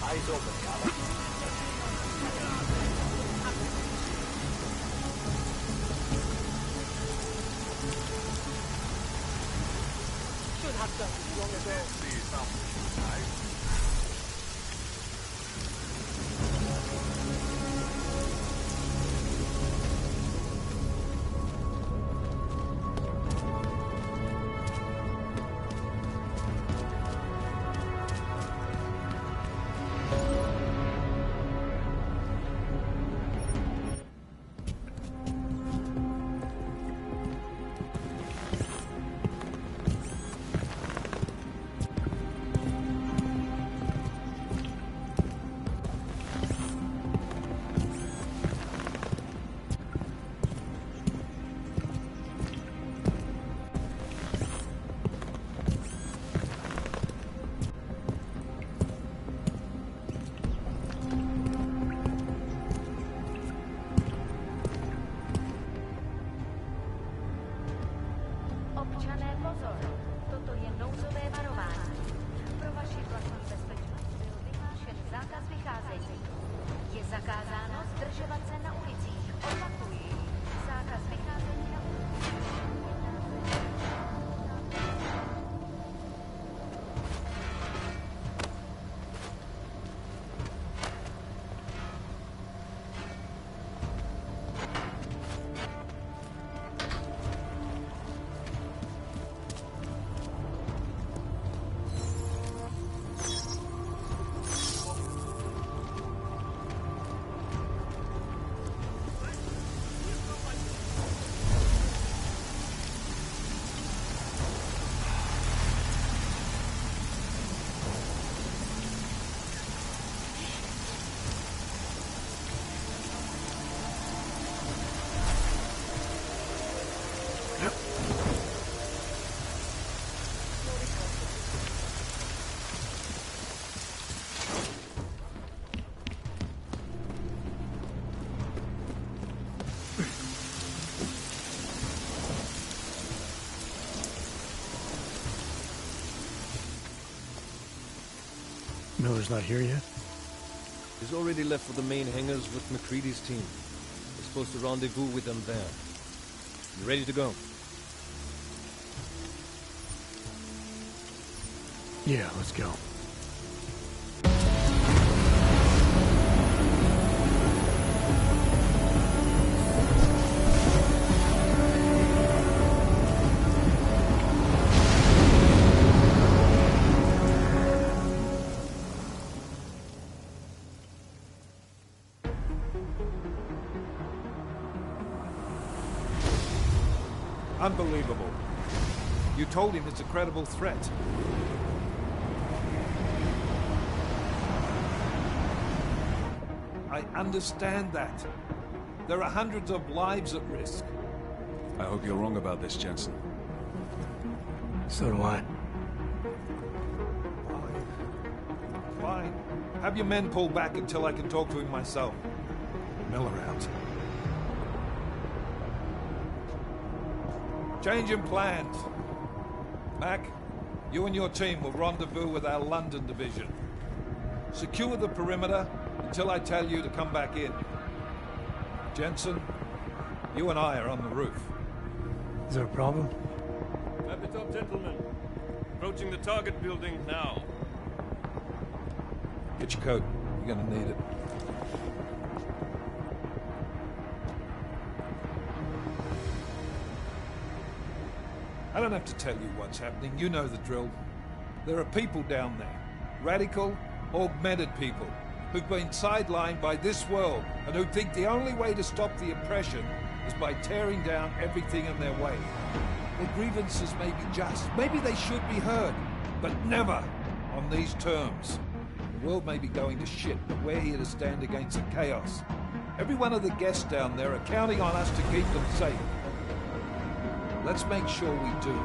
Eyes open, Gala. Should have done this long ago. See something, right? Miller's not here yet? He's already left for the main hangars with McCready's team. We're supposed to rendezvous with them there. You ready to go? Yeah, let's go. Unbelievable. You told him it's a credible threat. I understand that. There are hundreds of lives at risk. I hope you're wrong about this, Jensen. So do I. Fine. Have your men pull back until I can talk to him myself. Miller out. Change in plans. Mac, you and your team will rendezvous with our London division. Secure the perimeter until I tell you to come back in. Jensen, you and I are on the roof. Is there a problem? At the top, gentlemen. Approaching the target building now. Get your coat. You're gonna need it. I don't have to tell you what's happening. You know the drill. There are people down there. Radical, augmented people who've been sidelined by this world and who think the only way to stop the oppression is by tearing down everything in their way. Their grievances may be just. Maybe they should be heard. But never on these terms. The world may be going to shit, but we're here to stand against the chaos. Every one of the guests down there are counting on us to keep them safe. Let's make sure we do.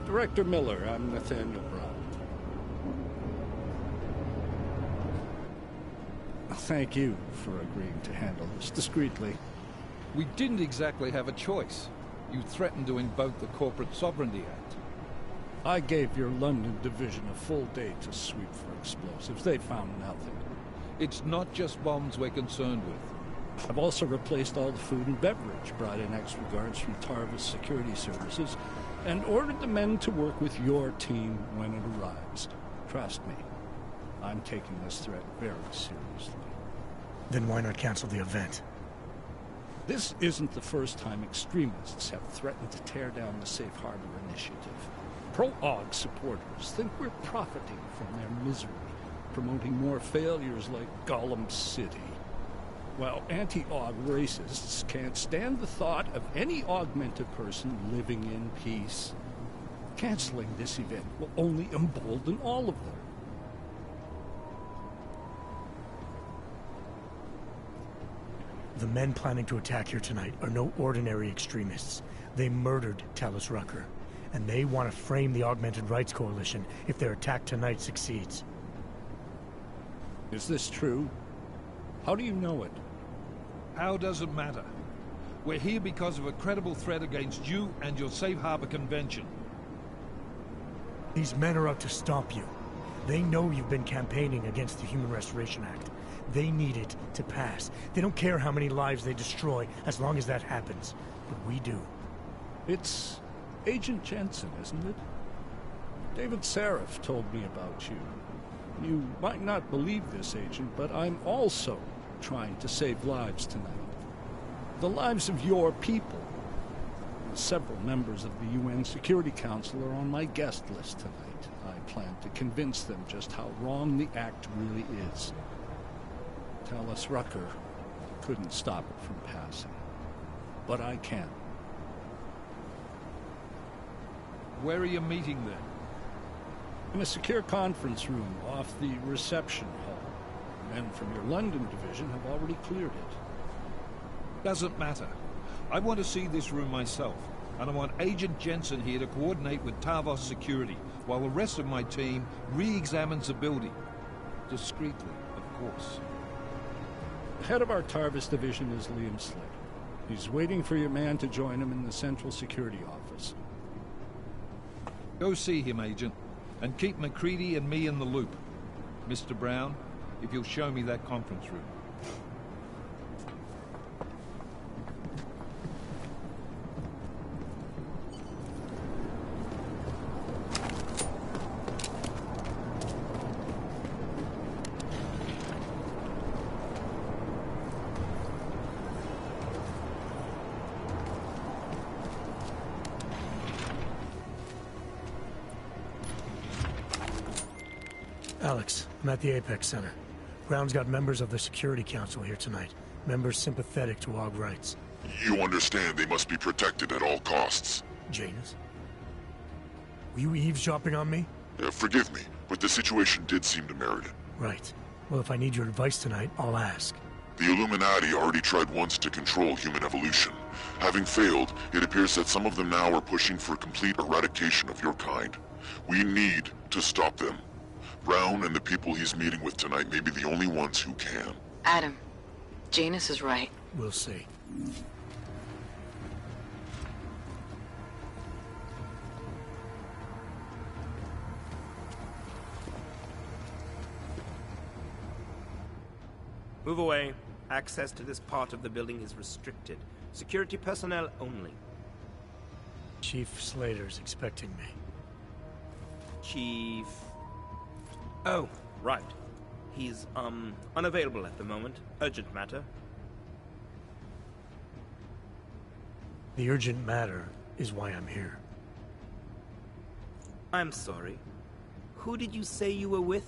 Director Miller, I'm Nathaniel Brown. Thank you for agreeing to handle this discreetly. We didn't exactly have a choice. You threatened to invoke the Corporate Sovereignty Act. I gave your London division a full day to sweep for explosives. They found nothing. It's not just bombs we're concerned with. I've also replaced all the food and beverage, brought in extra guards from Tarvis Security Services, and ordered the men to work with your team when it arrives. Trust me, I'm taking this threat very seriously. Then why not cancel the event? This isn't the first time extremists have threatened to tear down the Safe Harbor Initiative. Pro-AUG supporters think we're profiting from their misery, promoting more failures like Gollum City. While anti-AUG racists can't stand the thought of any augmented person living in peace. Canceling this event will only embolden all of them. The men planning to attack here tonight are no ordinary extremists. They murdered Talus Rucker, and they want to frame the Augmented Rights Coalition if their attack tonight succeeds. Is this true? How do you know it? How does it matter? We're here because of a credible threat against you and your Safe Harbor Convention. These men are out to stop you. They know you've been campaigning against the Human Restoration Act. They need it to pass. They don't care how many lives they destroy, as long as that happens. But we do. It's Agent Jensen, isn't it? David Seraph told me about you. You might not believe this, Agent, but I'm also trying to save lives tonight. The lives of your people. Several members of the UN Security Council are on my guest list tonight. I plan to convince them just how wrong the act really is. Talus Rucker couldn't stop it from passing. But I can. Where are you meeting then? In a secure conference room off the reception hall. Men from your London division have already cleared it. Doesn't matter. I want to see this room myself, and I want Agent Jensen here to coordinate with Tarvos security, while the rest of my team re-examines the building. Discreetly, of course. The head of our Tarvis division is Liam Slater. He's waiting for your man to join him in the Central Security Office. Go see him, Agent, and keep MacReady and me in the loop. Mr. Brown, if you'll show me that conference room. Alex, I'm at the Apex Center. Brown's got members of the Security Council here tonight. Members sympathetic to AUG rights. You understand they must be protected at all costs. Janus? Were you eavesdropping on me? Forgive me, but the situation did seem to merit it. Right. Well, if I need your advice tonight, I'll ask. The Illuminati already tried once to control human evolution. Having failed, it appears that some of them now are pushing for complete eradication of your kind. We need to stop them. Brown and the people he's meeting with tonight may be the only ones who can. Adam, Janus is right. We'll see. Move away. Access to this part of the building is restricted. Security personnel only. Chief Slater's expecting me. Chief... Oh, right. He's, unavailable at the moment. Urgent matter. The urgent matter is why I'm here. I'm sorry. Who did you say you were with?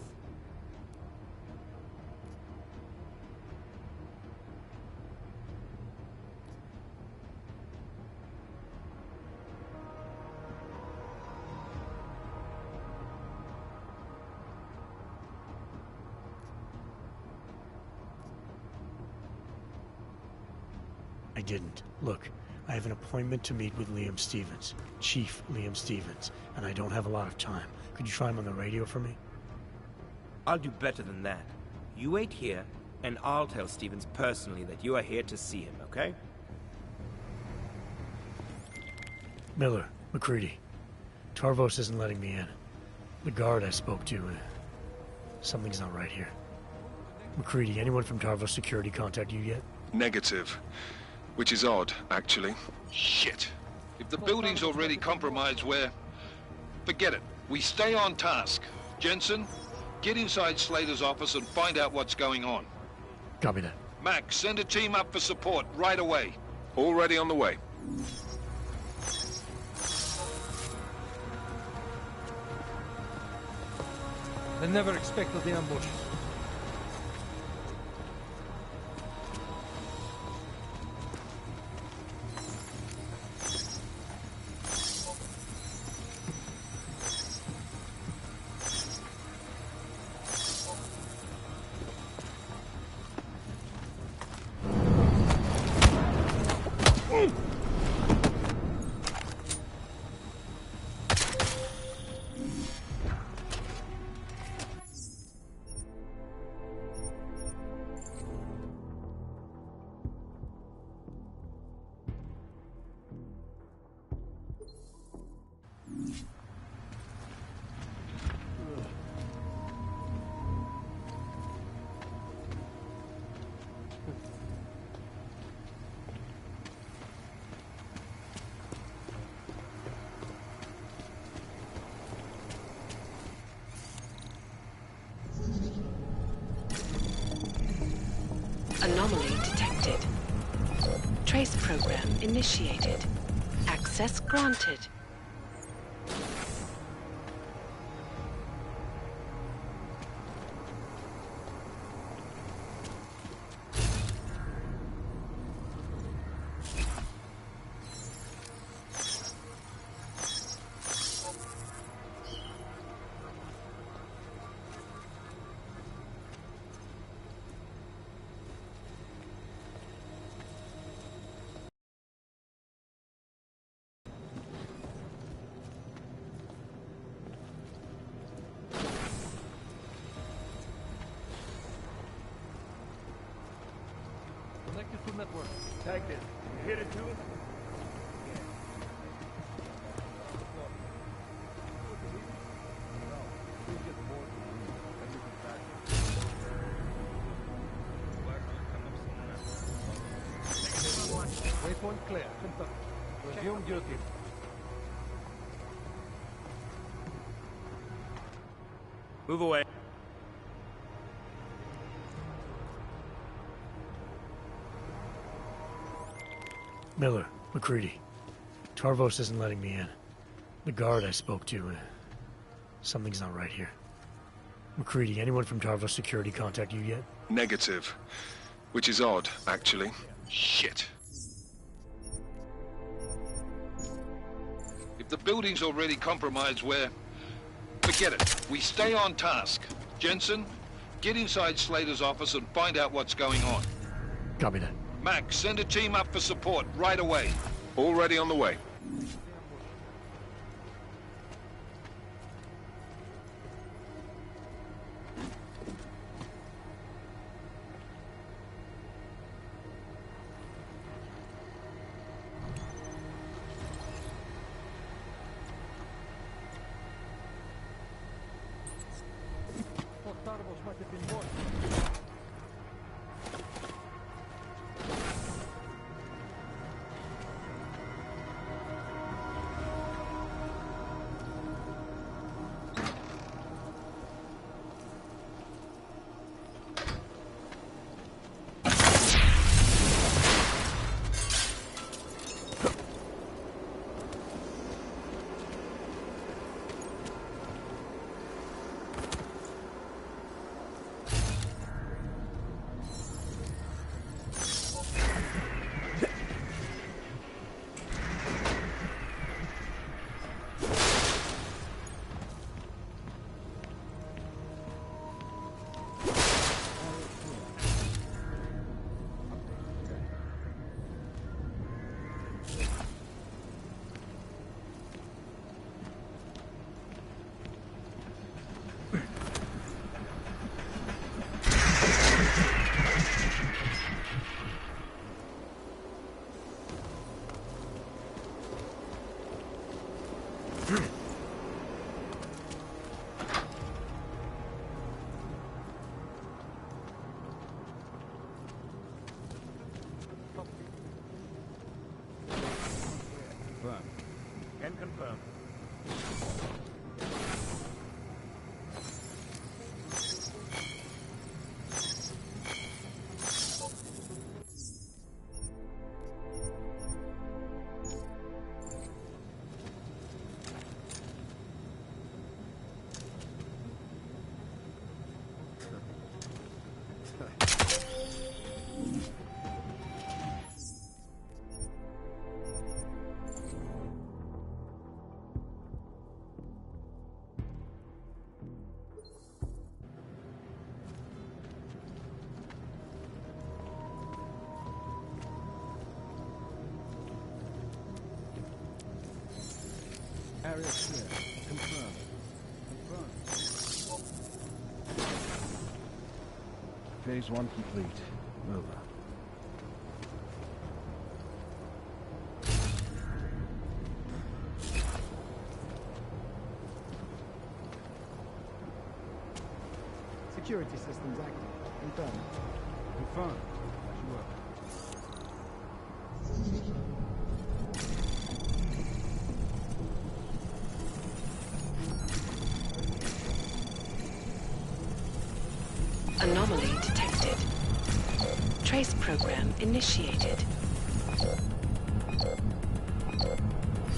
I didn't. Look, I have an appointment to meet with Liam Stevens, Chief Liam Stevens, and I don't have a lot of time. Could you try him on the radio for me? I'll do better than that. You wait here, and I'll tell Stevens personally that you are here to see him, okay? Miller, MacReady. Tarvos isn't letting me in. The guard I spoke to, something's not right here. MacReady, anyone from Tarvos Security contact you yet? Negative. Which is odd, actually. Shit. If the building's already compromised, forget it. We stay on task. Jensen, get inside Slater's office and find out what's going on. Copy that. Max, send a team up for support right away. Already on the way. I never expected the ambush. Anomaly detected. Trace program initiated. Access granted. Connected to network. Take this. You hear it too? Waypoint clear. Confirm. Resume duty. Move away. Miller, McCready. Tarvos isn't letting me in. The guard I spoke to, something's not right here. McCready, anyone from Tarvos Security contact you yet? Negative. Which is odd, actually. Shit. If the building's already compromised, forget it. We stay on task. Jensen, get inside Slater's office and find out what's going on. Copy that. Max, send a team up for support right away. Already on the way. Tarvos might have been born. Can confirm. Area clear. Confirm. Confirm. Phase 1 complete. Over. Security systems active. Confirmed. Confirmed. As you were. Anomaly detected. Trace program initiated.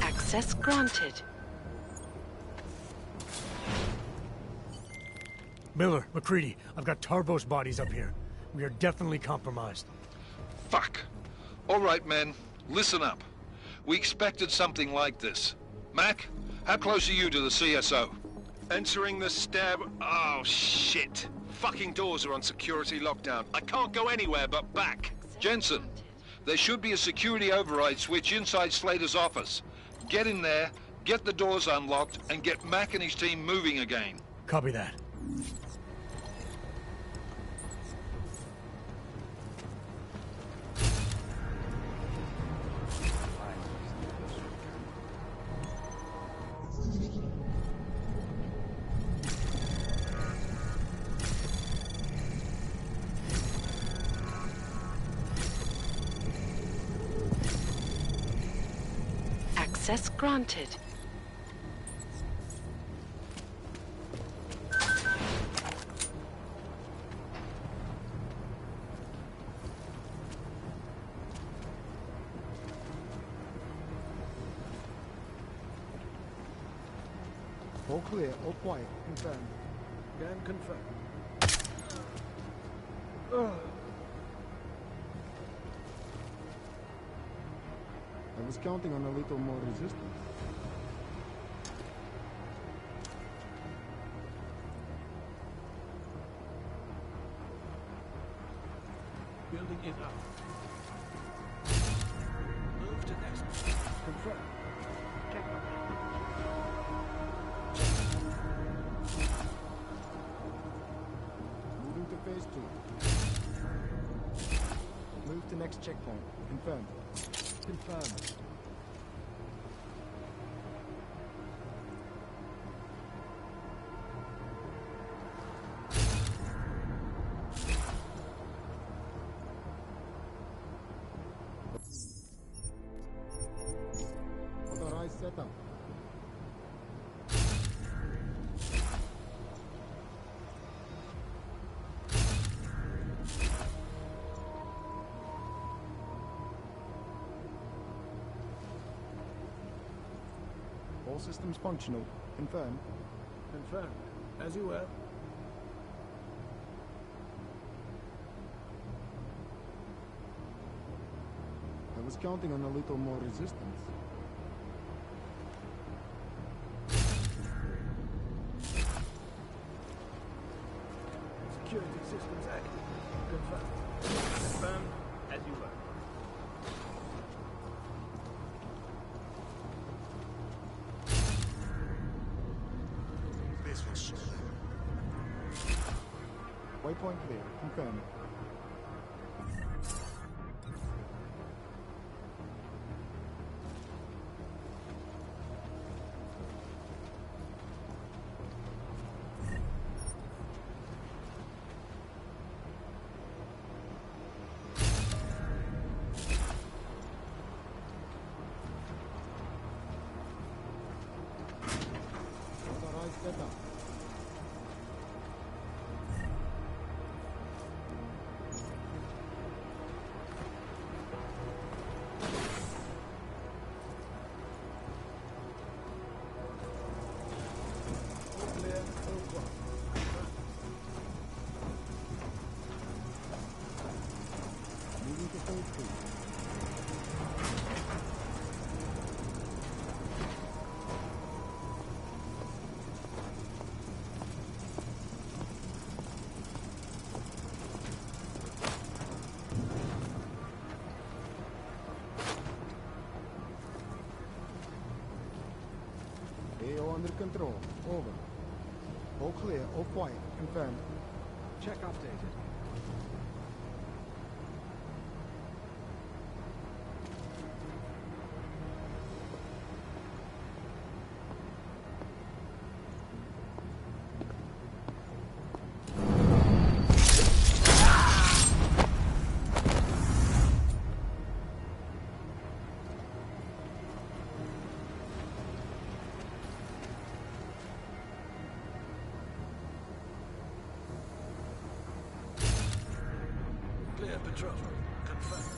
Access granted. Miller, McCready, I've got Tarvos bodies up here. We are definitely compromised. Fuck. All right, men. Listen up. We expected something like this. Mac, how close are you to the CSO? Entering the stab... Oh, shit. Fucking doors are on security lockdown. I can't go anywhere but back. Jensen, there should be a security override switch inside Slater's office. Get in there, get the doors unlocked, and get Mac and his team moving again. Copy that. Access granted. All clear, all quiet, confirmed. Can confirm. I was counting on a little more resistance. Building it up. Move to next. Confirm. Check. Moving to phase 2. Move to next checkpoint. Confirmed. Confirmed. Authorized setup. All systems functional. Confirmed. Confirmed. As you were. I was counting on a little more resistance. Security systems active. Confirmed. Confirmed. As you were. Waypoint clear. Confirmed. Authorized setup. Moving to phase 2. AO under control. Over. All clear, all quiet. Confirmed. Check updated. Clear patrol. Confirmed.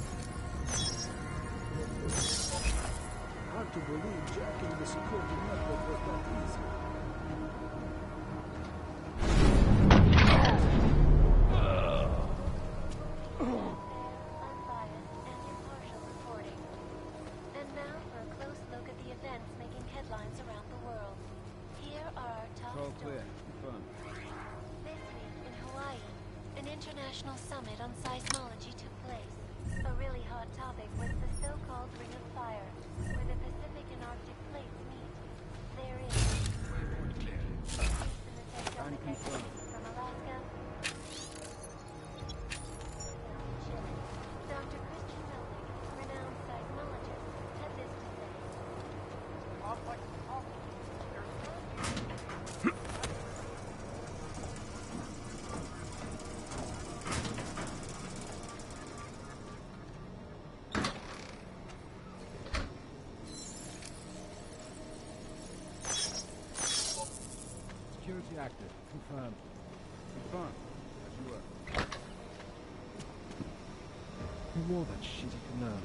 Hard to believe jacking the security network was that easy. Unbiased and impartial reporting. And now for a close look at the events making headlines around the world. Here are our top All clear. stories. Confirmed. This week in Hawaii, an international summit on seismology took place. A really hot topic was the so-called Ring of Fire, where the Pacific and Arctic plates meet. There is Waypoint clear. from Alaska, Chile. Dr. Christian Melnick, renowned seismologist, had this to say. active. Confirmed. Confirmed. As you were. Who wore that shitty command?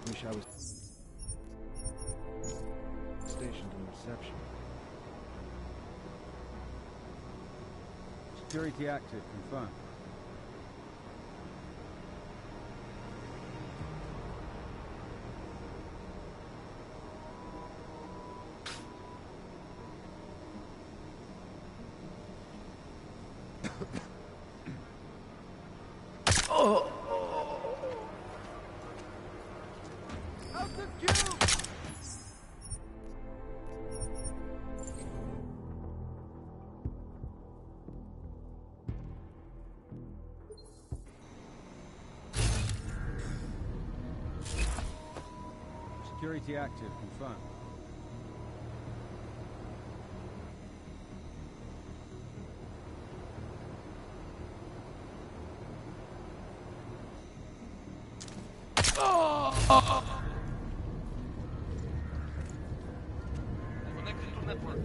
Wish I was stationed in reception. Security active. Confirmed. Security active. Confirmed. Connected to network.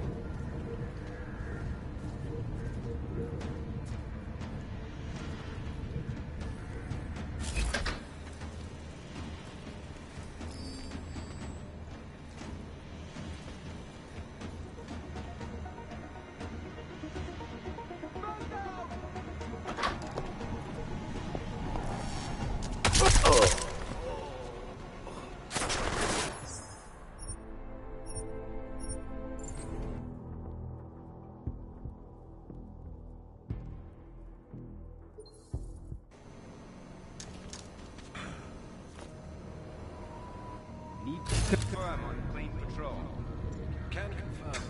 Need to confirm on plane patrol. Can confirm.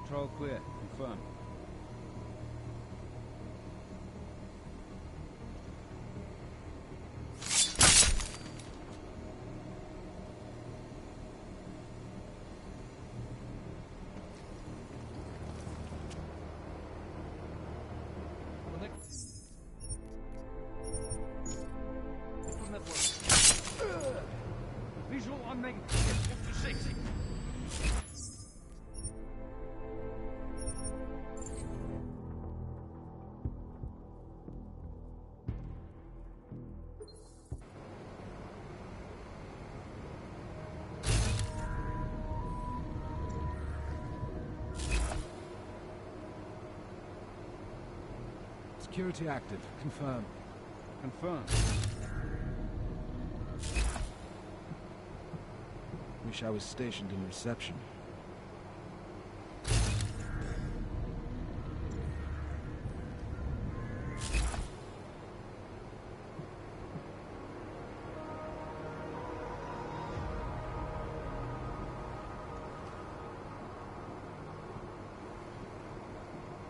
Control clear. Confirmed. Visual on negative. 56. Security active. Confirmed. Confirmed. Wish I was stationed in reception.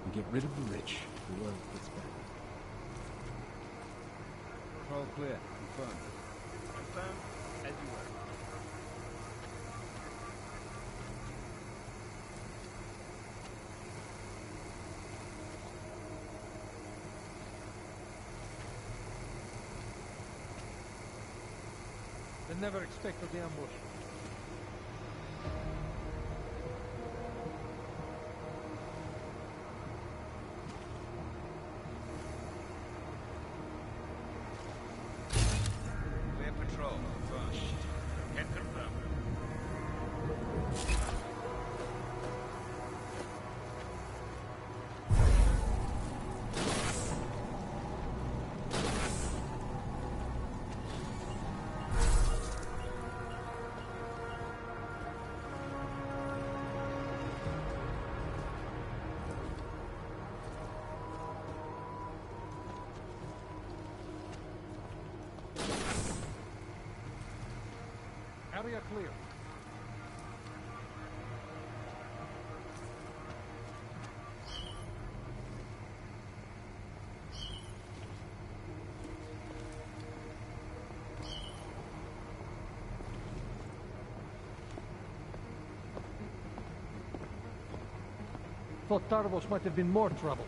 We get rid of the rich, the world gets better. Control clear. Confirmed. Confirmed. As you were. They never expected the ambush. Clear patrol. Confirmed. Can confirm. Area clear. Thought Tarvos might have been more trouble.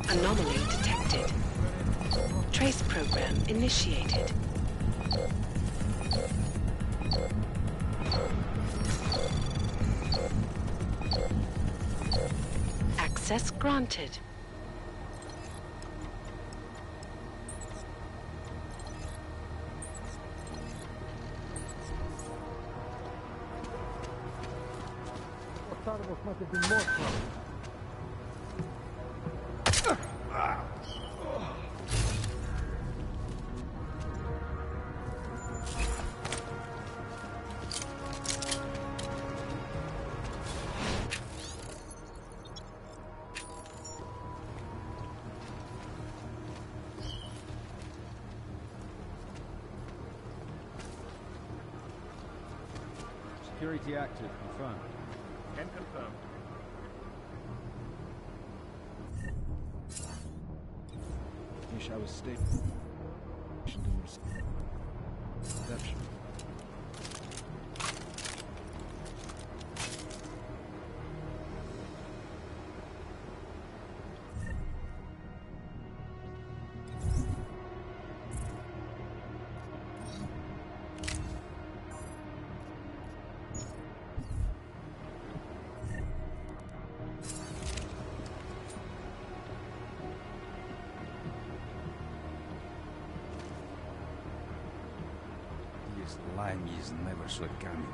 Anomaly detected. Trace program initiated. Access granted. Tarvos might have been more trouble. Security active, confirmed. Can confirm. Wish I was stationed in reception. Lime is never so canny.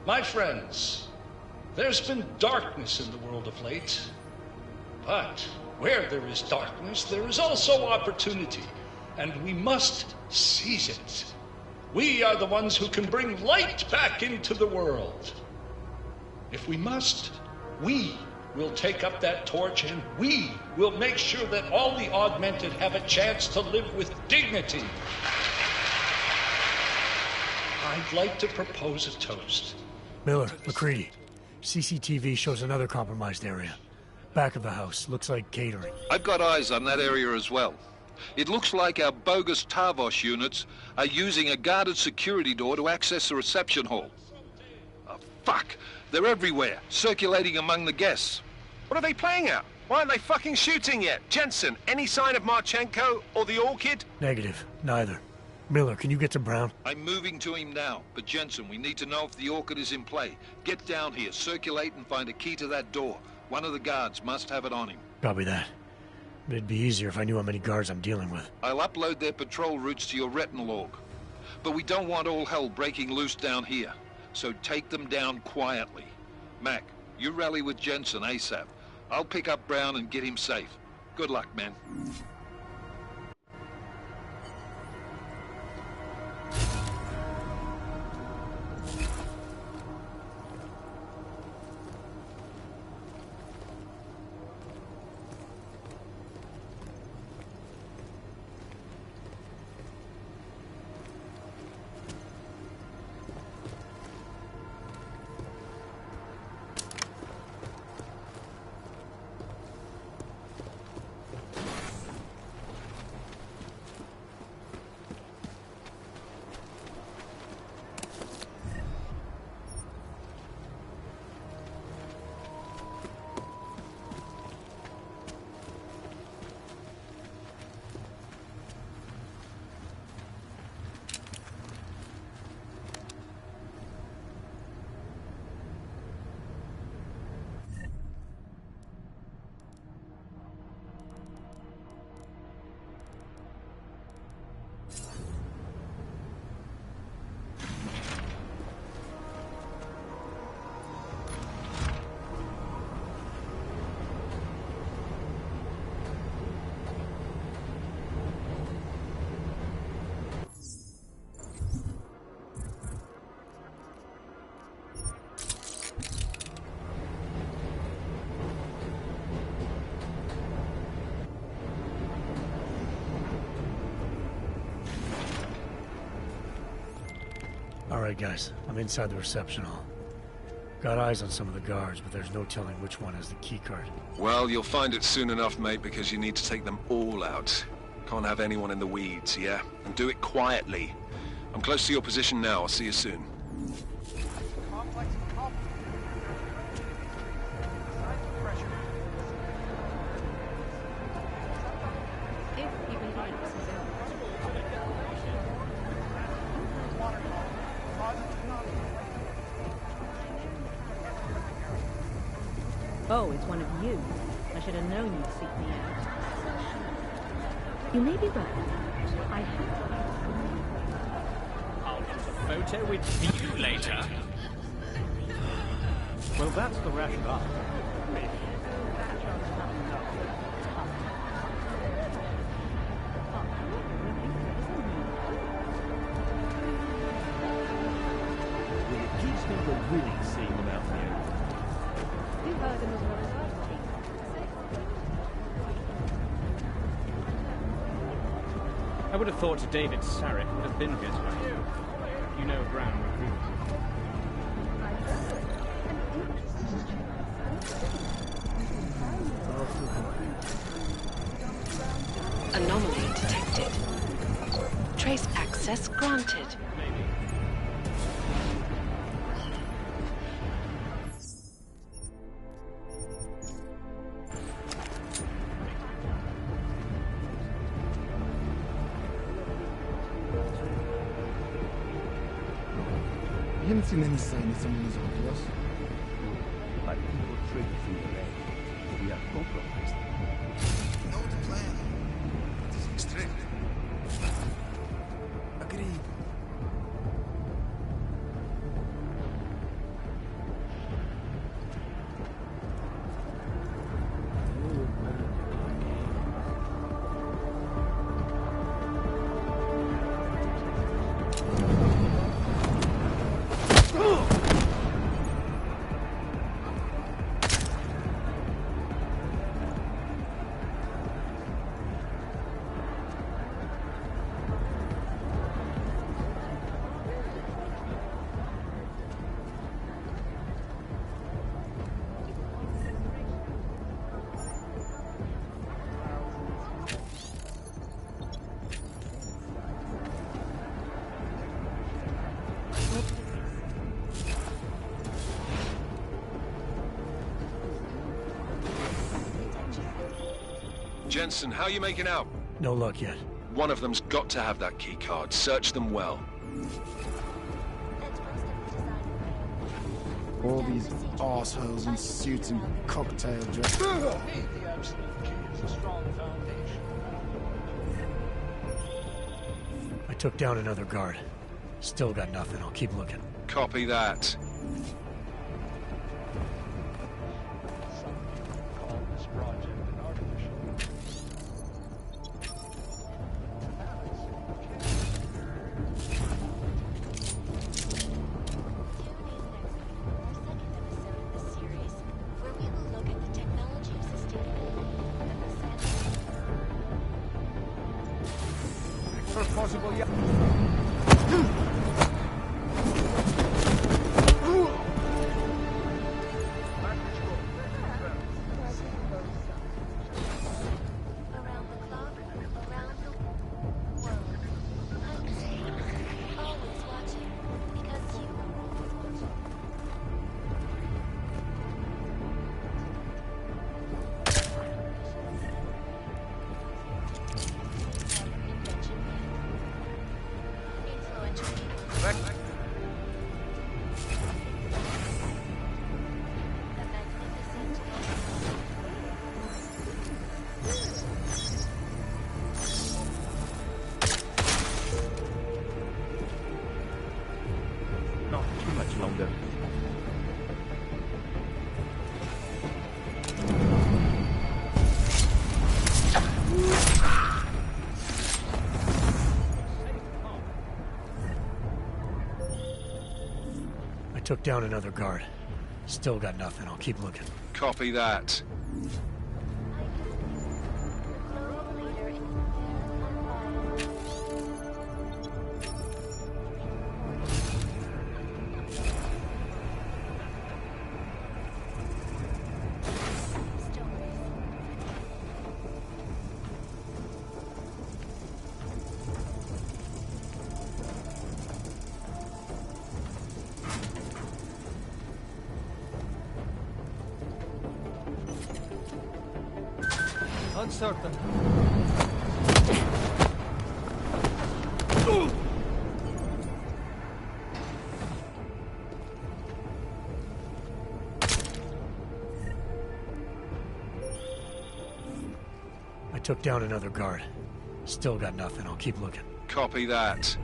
My friends, there's been darkness in the world of late. But where there is darkness, there is also opportunity, and we must seize it. We are the ones who can bring light back into the world. If we must, we will take up that torch, and we will make sure that all the augmented have a chance to live with dignity. I'd like to propose a toast. Miller, McCready, CCTV shows another compromised area. Back of the house, looks like catering. I've got eyes on that area as well. It looks like our bogus Tarvos units are using a guarded security door to access the reception hall. Oh, fuck! They're everywhere, circulating among the guests. What are they playing at? Why aren't they fucking shooting yet? Jensen, any sign of Marchenko or the Orchid? Negative. Neither. Miller, can you get to Brown? I'm moving to him now, but Jensen, we need to know if the Orchid is in play. Get down here, circulate and find a key to that door. One of the guards must have it on him. Copy that. It'd be easier if I knew how many guards I'm dealing with. I'll upload their patrol routes to your retinal log. But we don't want all hell breaking loose down here. So take them down quietly. Mac, you rally with Jensen ASAP. I'll pick up Brown and get him safe. Good luck, man. Alright guys, I'm inside the reception hall. Got eyes on some of the guards, but there's no telling which one has the keycard. Well, you'll find it soon enough, mate, because you need to take them all out. Can't have anyone in the weeds, yeah? And do it quietly. I'm close to your position now. I'll see you soon. Oh, it's one of you. I should have known you'd seek me out. You may be right. I have. I'll get a photo with you later. Well, that's the rationale. It keeps me from really seeing them out there. I would have thought David Sarek would have been here tonight. You know Brown recruited. Anomaly detected. Trace access granted. You haven't seen any sign that someone is onto us. My people trade through the rain. We are compromised. Know the plan. It is extremely. Agreed. Jensen, how are you making out? No luck yet. One of them's got to have that key card. Search them well. All these assholes in suits and cocktail dress. The absolute key is a strong foundation. I took down another guard. Still got nothing. I'll keep looking. Copy that. Call this project an artificial. First possible, yeah. Not too much longer. I took down another guard. Still got nothing. I'll keep looking. Copy that. Uncertain. I took down another guard. Still got nothing. I'll keep looking. Copy that.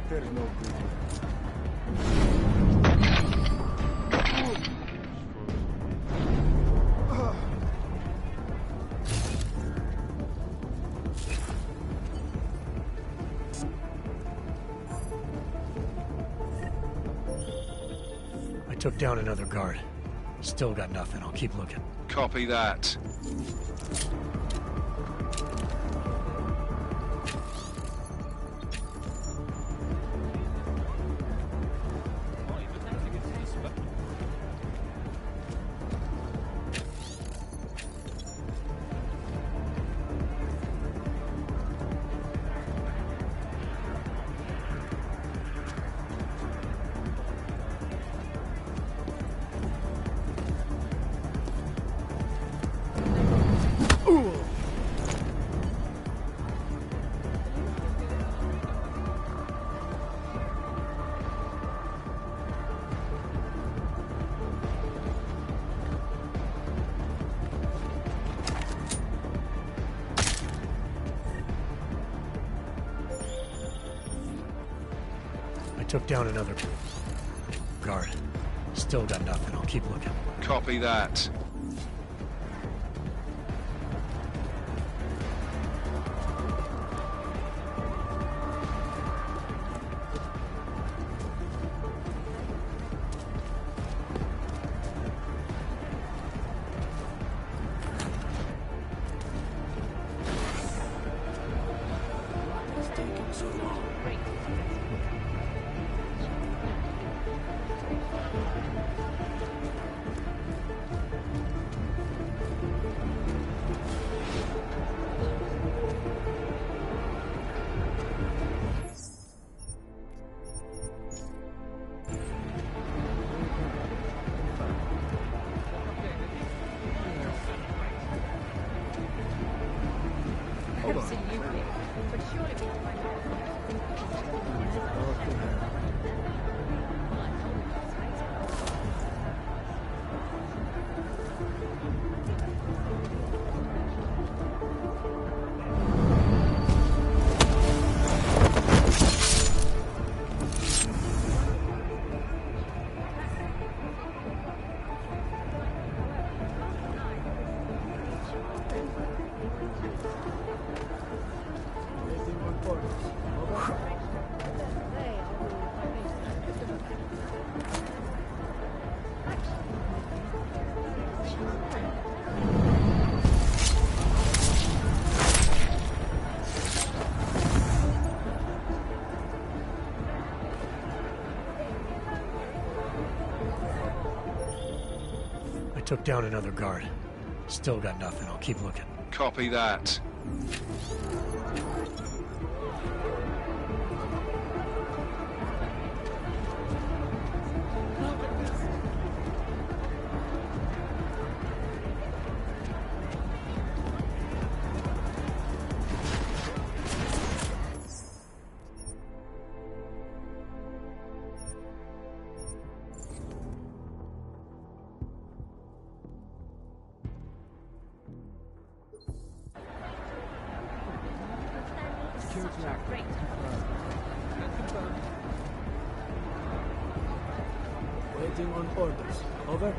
There's no good. I took down another guard. Still got nothing. I'll keep looking. Copy that. Ooh. took down another guard. Still got nothing. I'll keep looking. Copy that. Absolutely. But surely we can find Took down another guard. Still got nothing. I'll keep looking. Copy that. Waiting on orders. Over.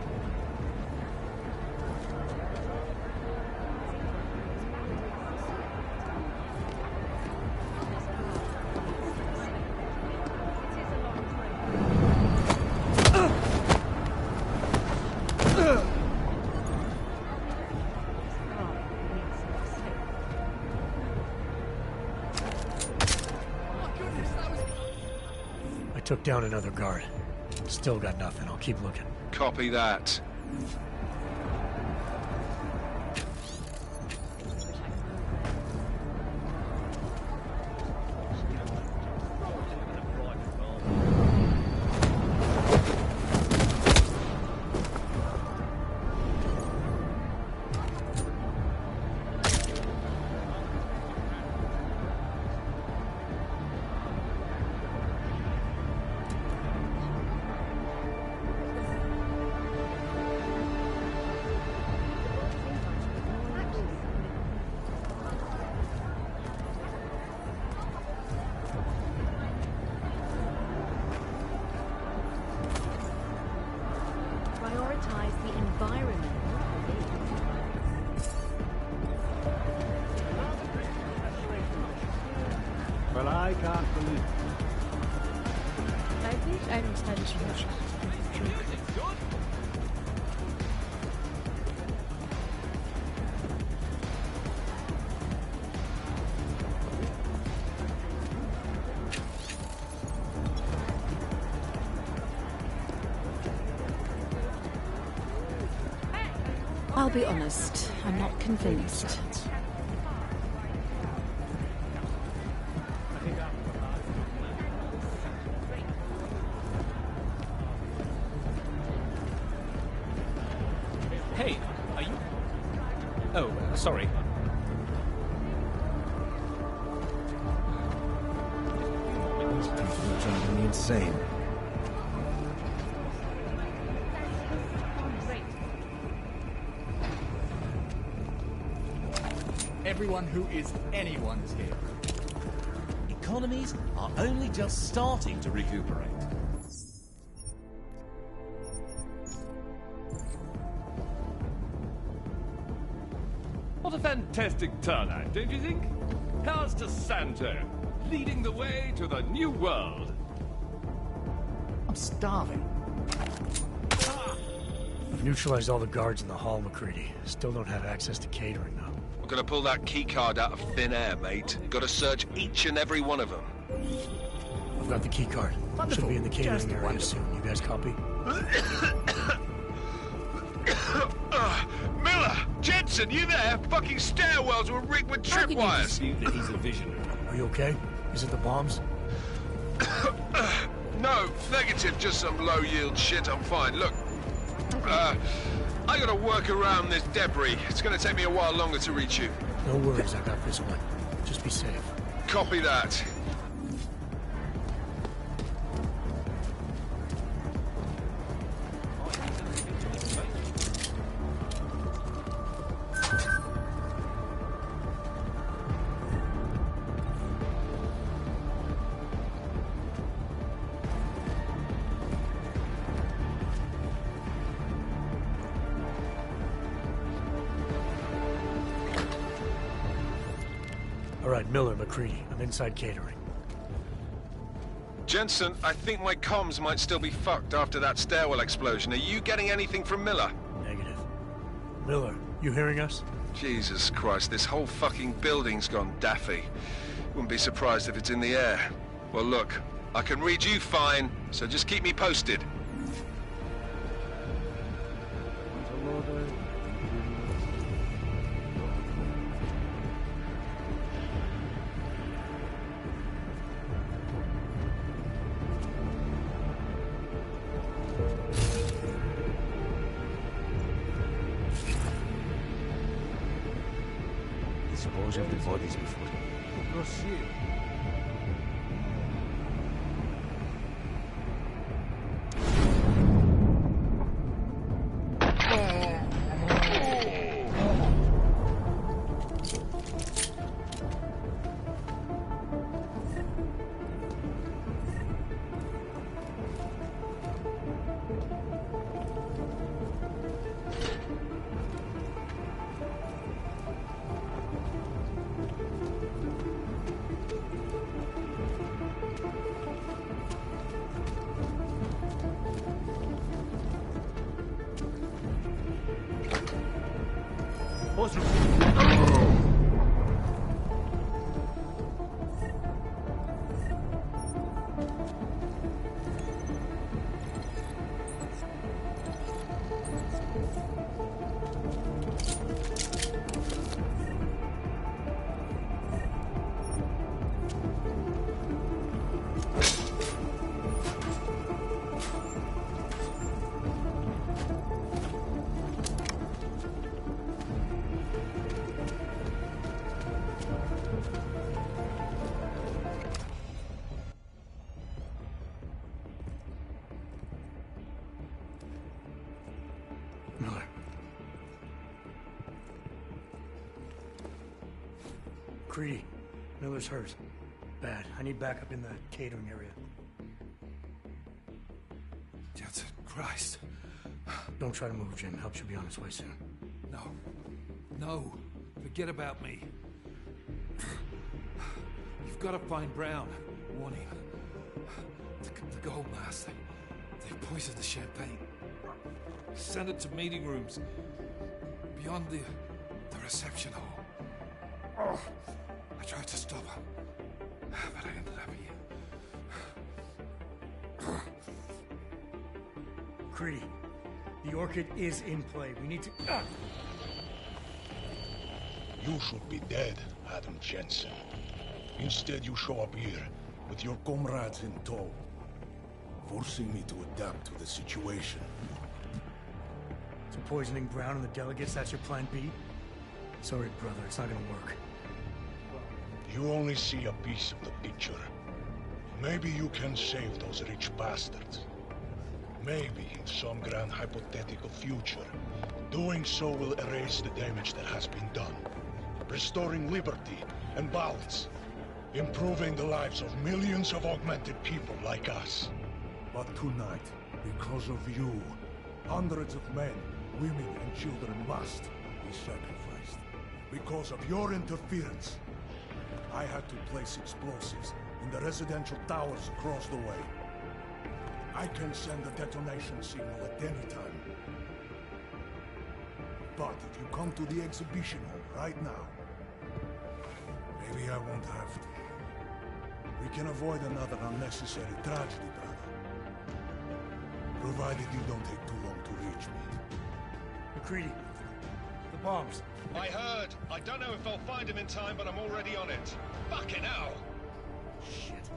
I took down another guard. Still got nothing. I'll keep looking. Copy that. Well, I can't believe it. Eigentlich einundzwanzig. I'll be honest, I'm not convinced. Hey, are you... Oh, sorry. These people are driving me insane. Everyone who is anyone is here. economies are only just starting to recuperate. What a fantastic turnout, don't you think? Here's to Santo, leading the way to the new world. I'm starving. I've neutralized all the guards in the hall, McCready. Still don't have access to catering, though. We're gonna pull that keycard out of thin air, mate. Gotta search each and every one of them. I've got the keycard. Should be in the catering area soon. You guys copy? Miller! Jensen, you there? Fucking stairwells were rigged with tripwires! That he's a visionary. Are you okay? Is it the bombs? No, negative, just some low-yield shit, I'm fine. Look, I gotta work around this debris. It's gonna take me a while longer to reach you. No worries, I got this one. Just be safe. Copy that. All right, Miller, McCready. I'm inside catering. Jensen, I think my comms might still be fucked after that stairwell explosion. Are you getting anything from Miller? Negative. Miller, you hearing us? Jesus Christ, this whole fucking building's gone daffy. Wouldn't be surprised if it's in the air. Well, look, I can read you fine, so just keep me posted. Dispose of the bodies before. Proceed. Miller. Creedy. Miller's hurt. Bad. I need backup in the catering area. Jensen, Christ. Don't try to move, Jim. Help should be on its way soon. No. No. Forget about me. You've got to find Brown. Warn him. The gold mask. They poisoned the champagne. Send it to meeting rooms. Beyond the reception hall. Oh, I tried to stop him. But I ended up here. Creedy. The Orchid is in play. We need to... You should be dead, Adam Jensen. Instead, you show up here with your comrades in tow, forcing me to adapt to the situation. So poisoning Brown and the delegates, that's your plan B? Sorry, brother, it's not gonna work. You only see a piece of the picture. Maybe you can save those rich bastards. Maybe in some grand hypothetical future, doing so will erase the damage that has been done, restoring liberty and balance. improving the lives of millions of augmented people like us. But tonight, because of you, hundreds of men, women, and children must be sacrificed. Because of your interference, I had to place explosives in the residential towers across the way. I can send a detonation signal at any time. But if you come to the exhibition hall right now, maybe I won't have to. We can avoid another unnecessary tragedy, brother. Provided you don't take too long to reach me. McCready, the bombs. I heard. I don't know if I'll find him in time, but I'm already on it. Fucking hell! Shit.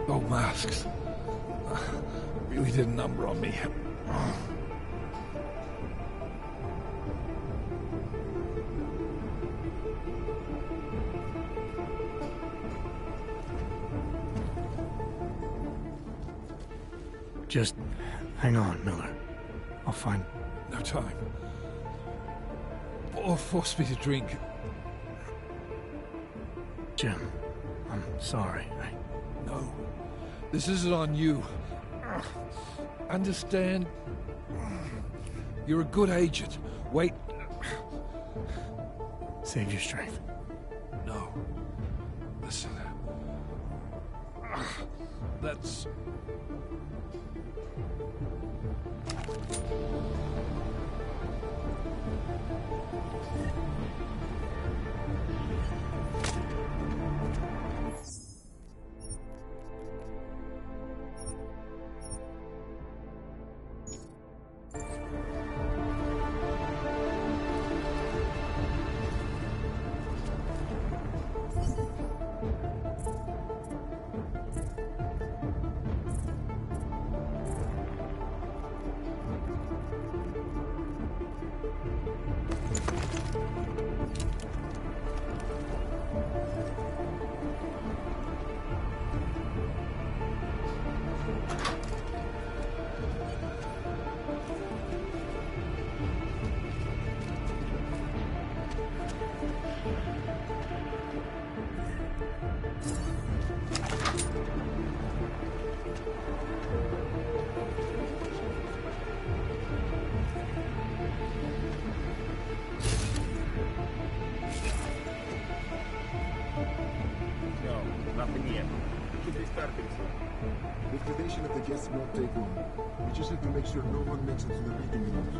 Oh, masks. Really did a number on me. Just hang on, Miller. I'll find... No time. Or force me to drink. Jim, I'm sorry. No. This isn't on you. Understand? You're a good agent. Wait. Save your strength. No. Listen. That's... Liquidation of the guests won't take long. We just have to make sure no one makes it to the meeting rooms.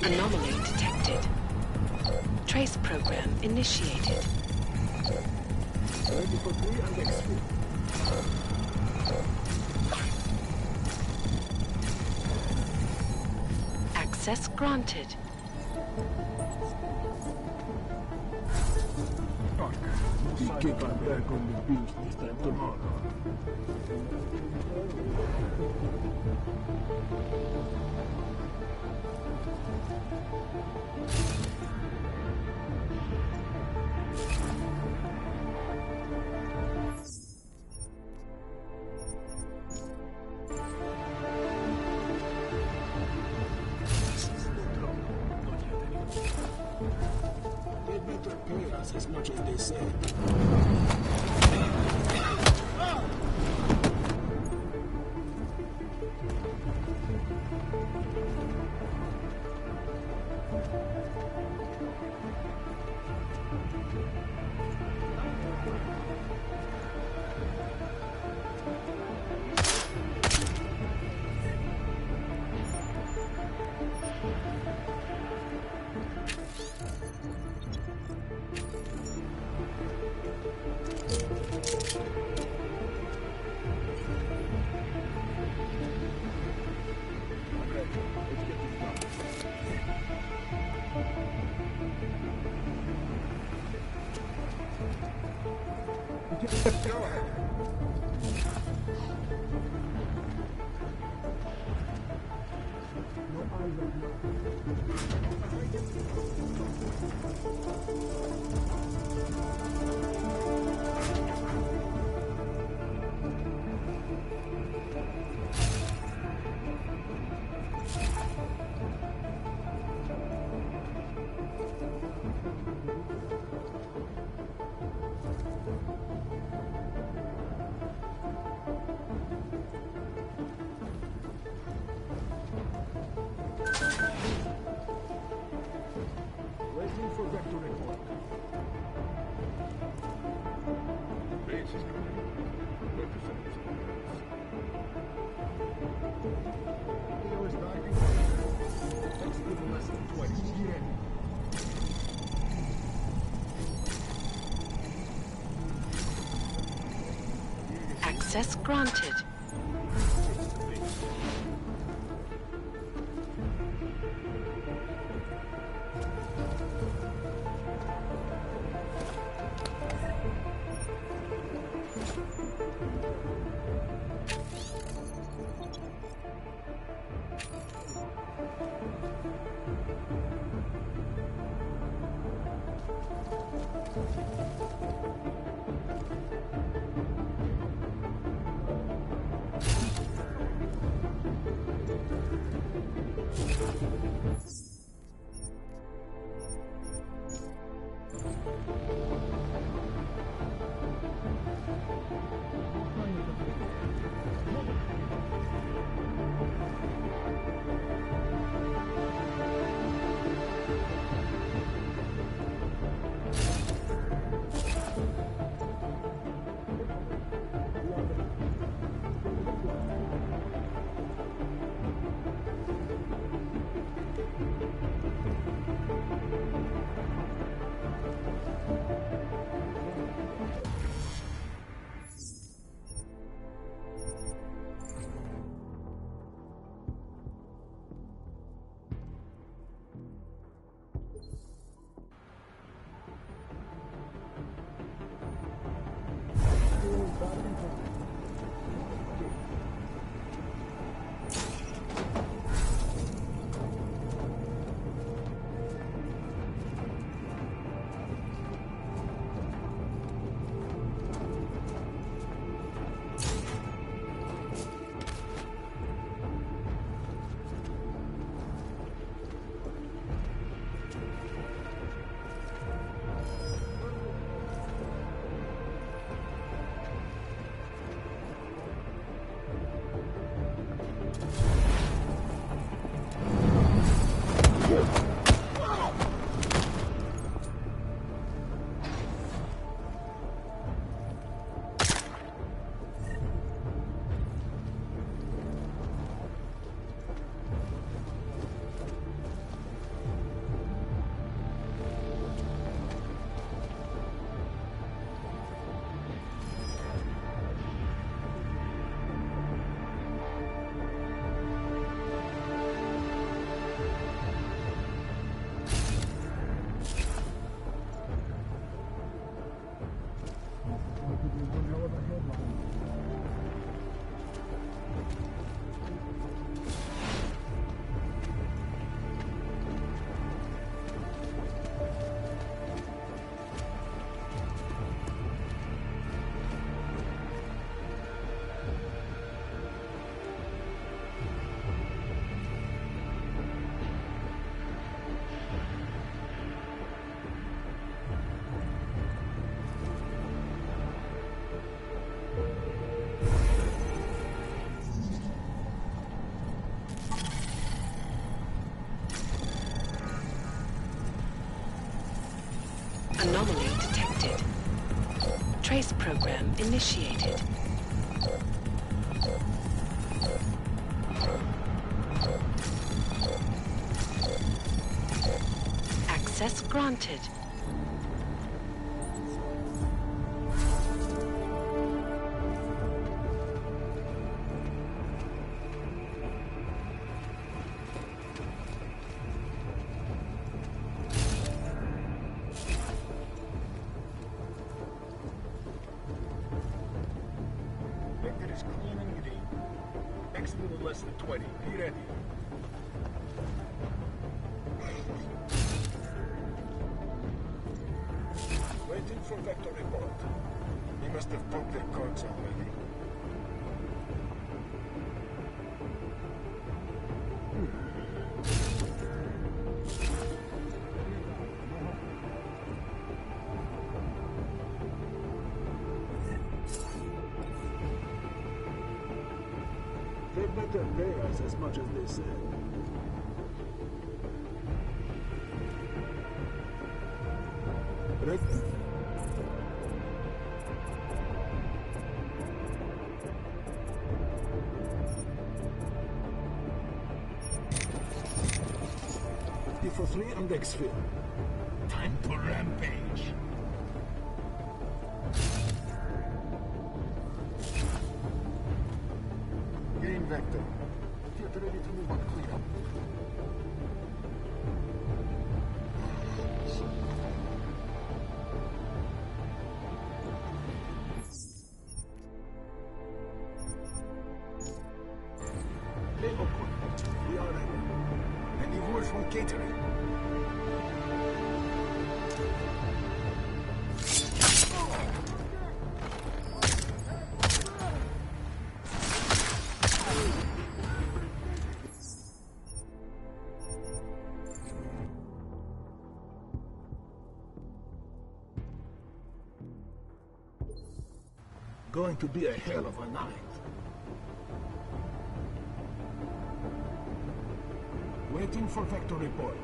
Anomaly detected. Trace program initiated. Ready for 3 and exfil. Access granted. Get back on the business that tomorrow. as much as they say. Waiting for vector report. Base is coming. Representatives. Leo is diving. Let's give him less than 20. Yeah. Access granted. Anomaly detected. Trace program initiated. Access granted. Vector is clean and green. Next little less than 20. Be ready. Waiting for Vector report. They must have pumped their corks already. They better pay us as much as they said. Right? For 3 on deck sphere. Time to rampage. Green Vector. Get ready to move on clear. Hey, Oakwood. We are ready. Any word from catering? Going to be a hell of a night. Waiting for Vector report.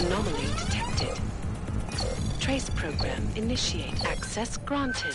Anomaly detected. Trace program initiate. Access granted.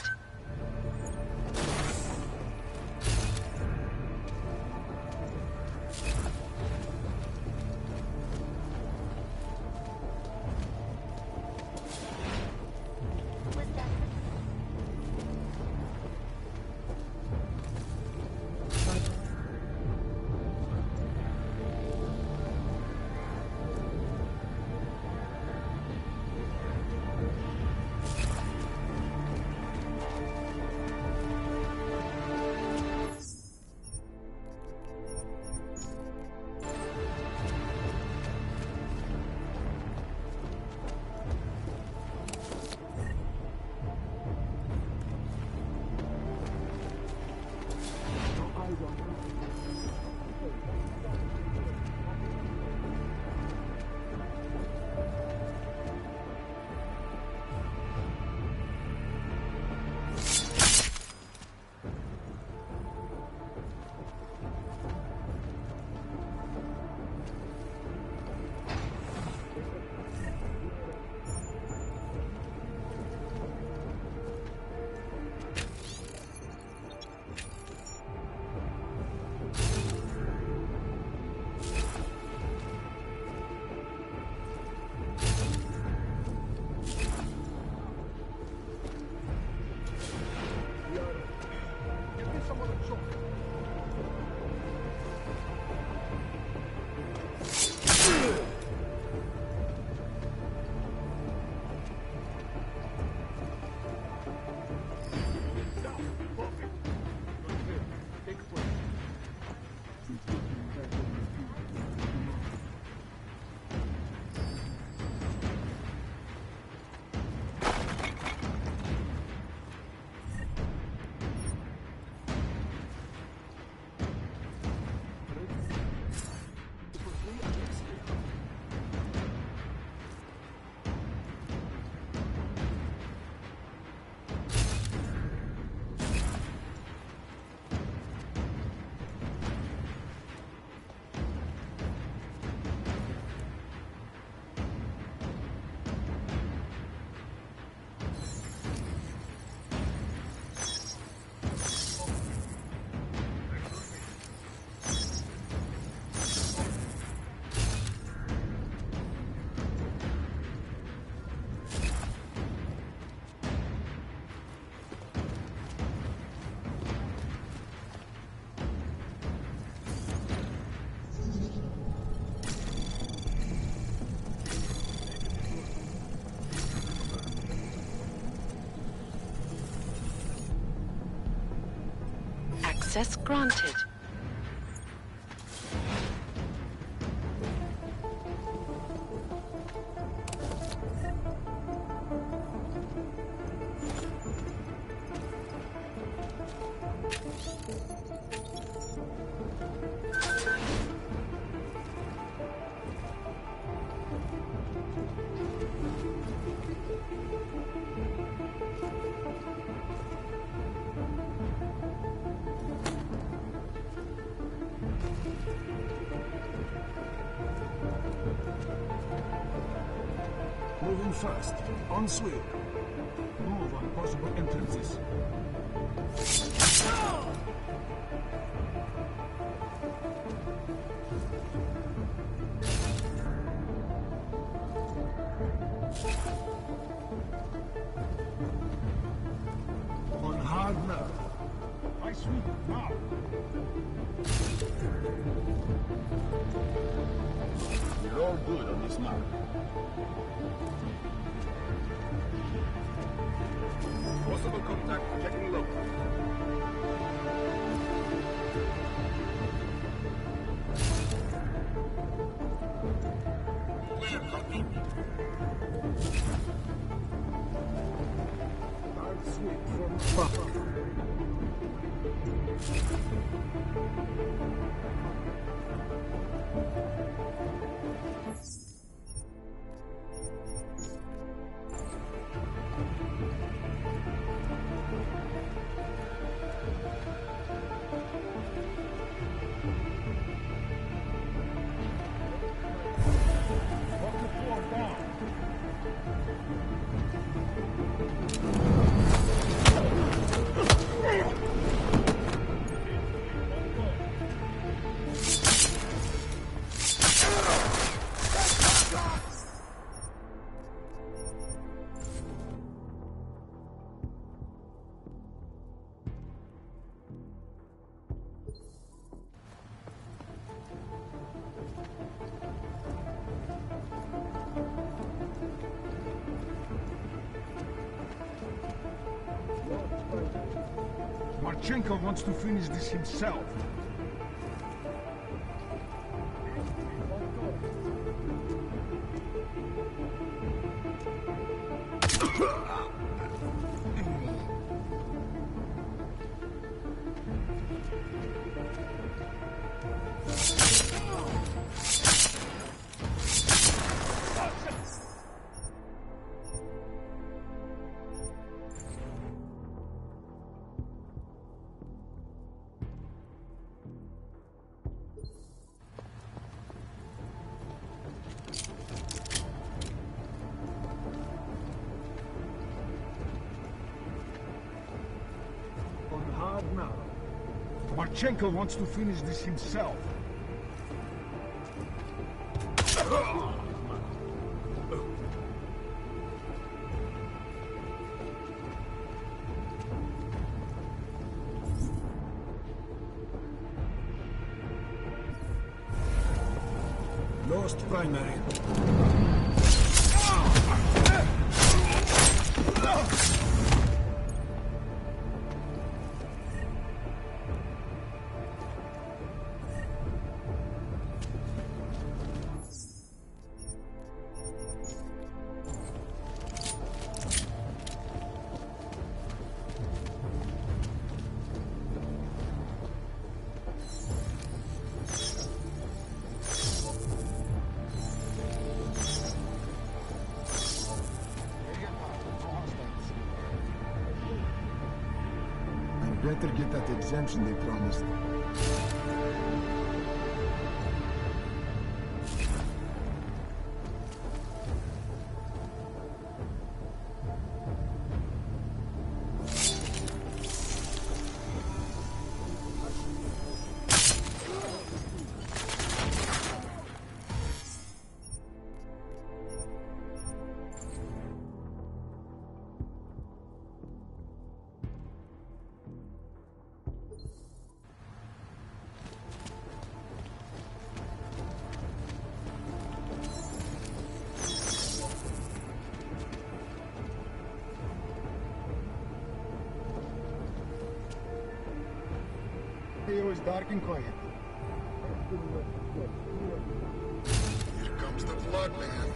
Access granted. Moving first. On sweep. Move on possible entrances. On hard now. I sweep now. We're all good on this map. Possible contact, checking low. Clear, copy. Hard sweep from above. Marchenko wants to finish this himself. Now. Marchenko wants to finish this himself. Lost primary. Better get that exemption they promised. It was dark and quiet. Here comes the blood, man.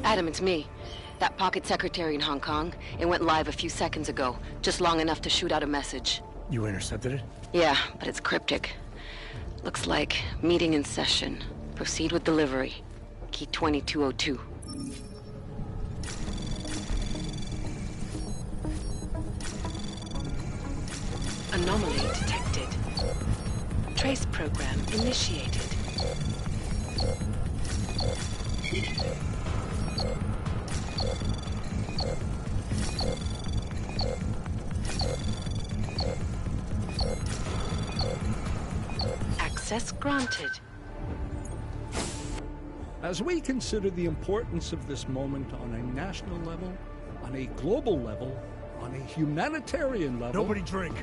Adam, it's me. That pocket secretary in Hong Kong. It went live a few seconds ago. Just long enough to shoot out a message. You intercepted it? Yeah, but it's cryptic. Looks like meeting in session. Proceed with delivery. Key 2202. Anomaly detected. Trace program initiated. Access granted. As we consider the importance of this moment on a national level, on a global level, on a humanitarian level... Nobody drink.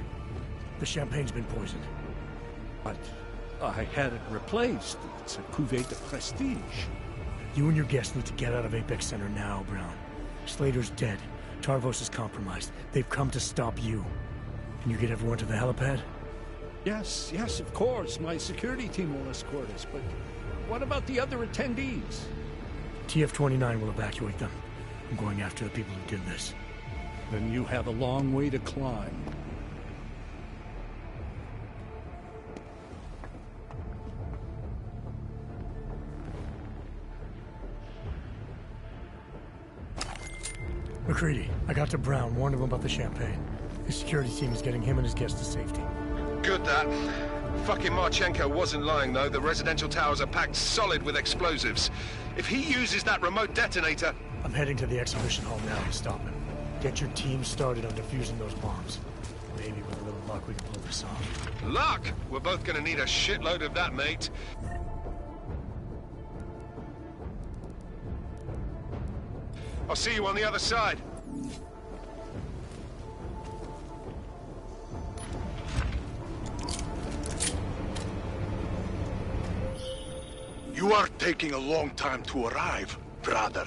The champagne's been poisoned. But I had it replaced. It's a cuvée de prestige. You and your guests need to get out of Apex Center now, Brown. Slater's dead. Tarvos is compromised. They've come to stop you. Can you get everyone to the helipad? Yes, of course. My security team will escort us, but what about the other attendees? TF-29 will evacuate them. I'm going after the people who did this. Then you have a long way to climb. McCready, I got to Brown, warned him about the champagne. His security team is getting him and his guests to safety. Good that. Fucking Marchenko wasn't lying, though. The residential towers are packed solid with explosives. If he uses that remote detonator... I'm heading to the exhibition hall now to stop him. Get your team started on defusing those bombs. Maybe with a little luck we can pull this off. Luck? We're both gonna need a shitload of that, mate. I'll see you on the other side. You are taking a long time to arrive, brother.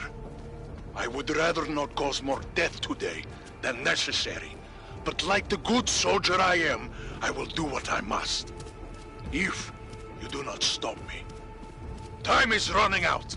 I would rather not cause more death today than necessary. But like the good soldier I am, I will do what I must. If you do not stop me. Time is running out.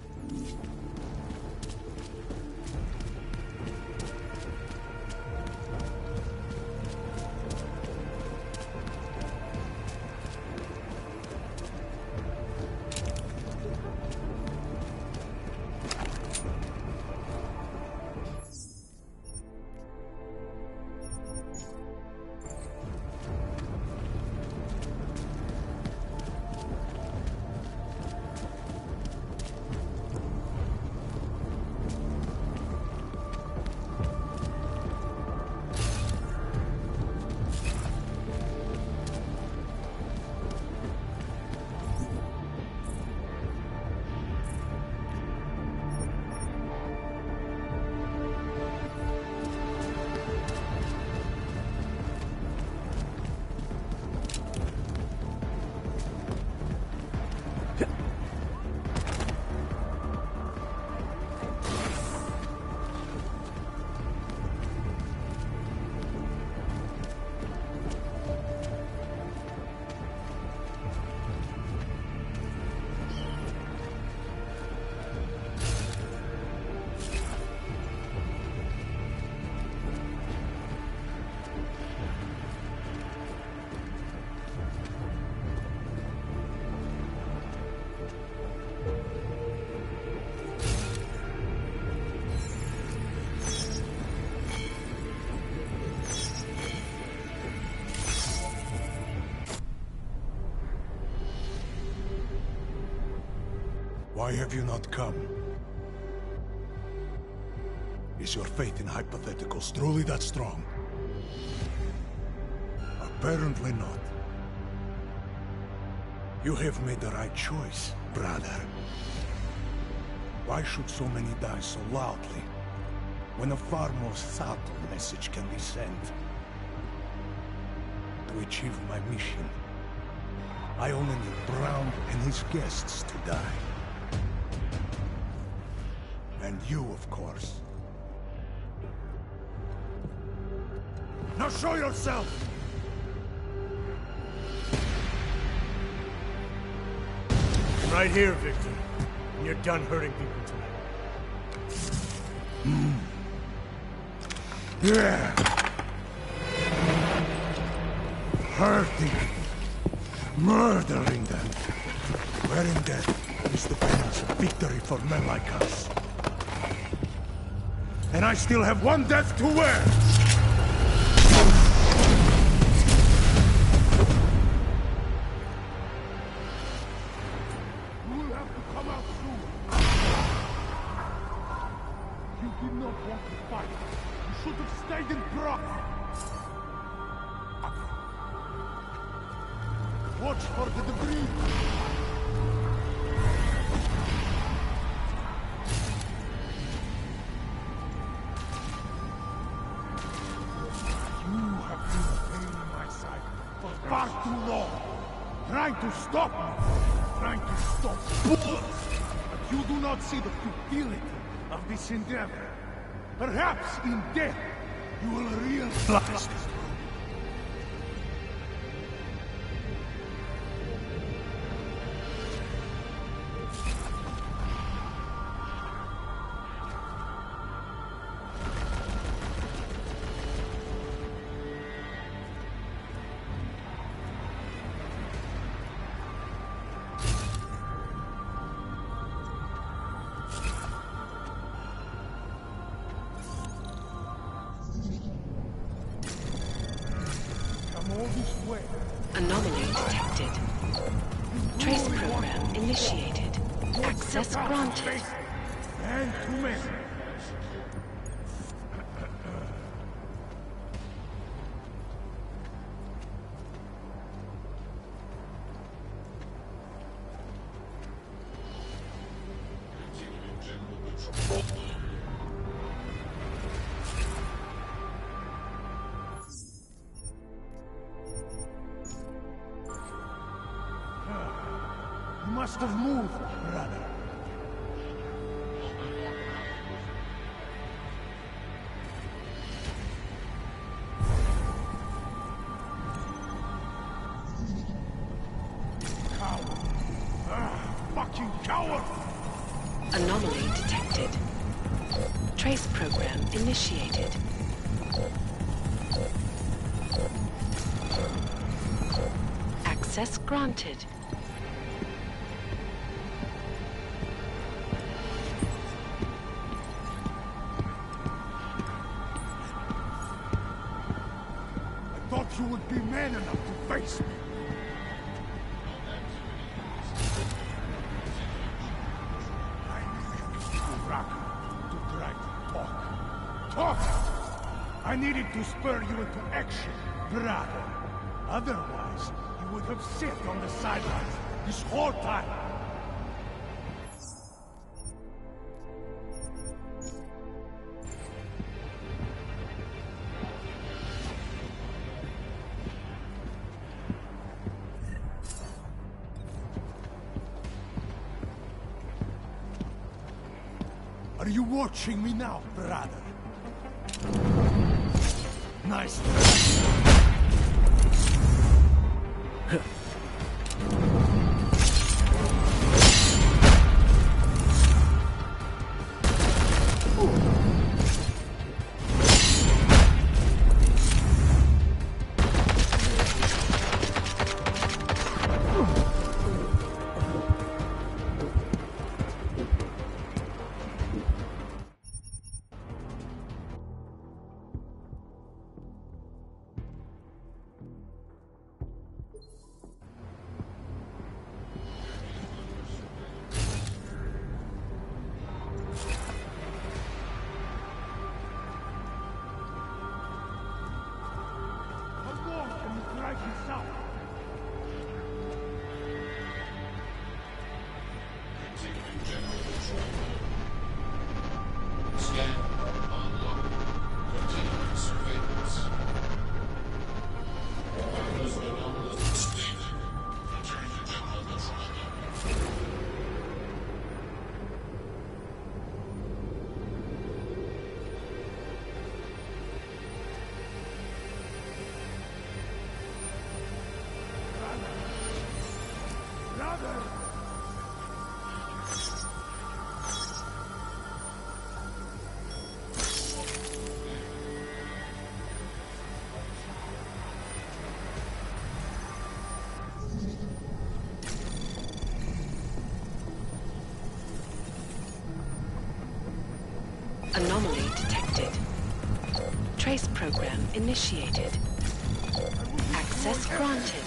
Why have you not come? Is your faith in hypotheticals truly that strong? Apparently not. You have made the right choice, brother. Why should so many die so loudly, when a far more subtle message can be sent? To achieve my mission, I only need Brown and his guests to die. And you, of course. Now show yourself! I'm right here, Victor. And you're done hurting people tonight. Yeah! Hurting. Murdering them. Wherein death is the penance of victory for men like us. And I still have one death to wear! You will have to come out soon. You did not want to fight. You should have stayed in Brock. Watch for the debris. Far too long, trying to stop me, trying to stop bullets. But you do not see the futility of this endeavor. Perhaps in death, you will realize it. Trace program initiated. Access granted. And too many. You must have moved, brother. Coward. Fucking coward! Anomaly detected. Trace program initiated. Access granted. I thought you would be man enough to face me. I needed to spur you into action, brother. Otherwise, you would have sit on the sidelines this whole time. Are you watching me now, brother? Nice. Anomaly detected. Trace program initiated. Access granted.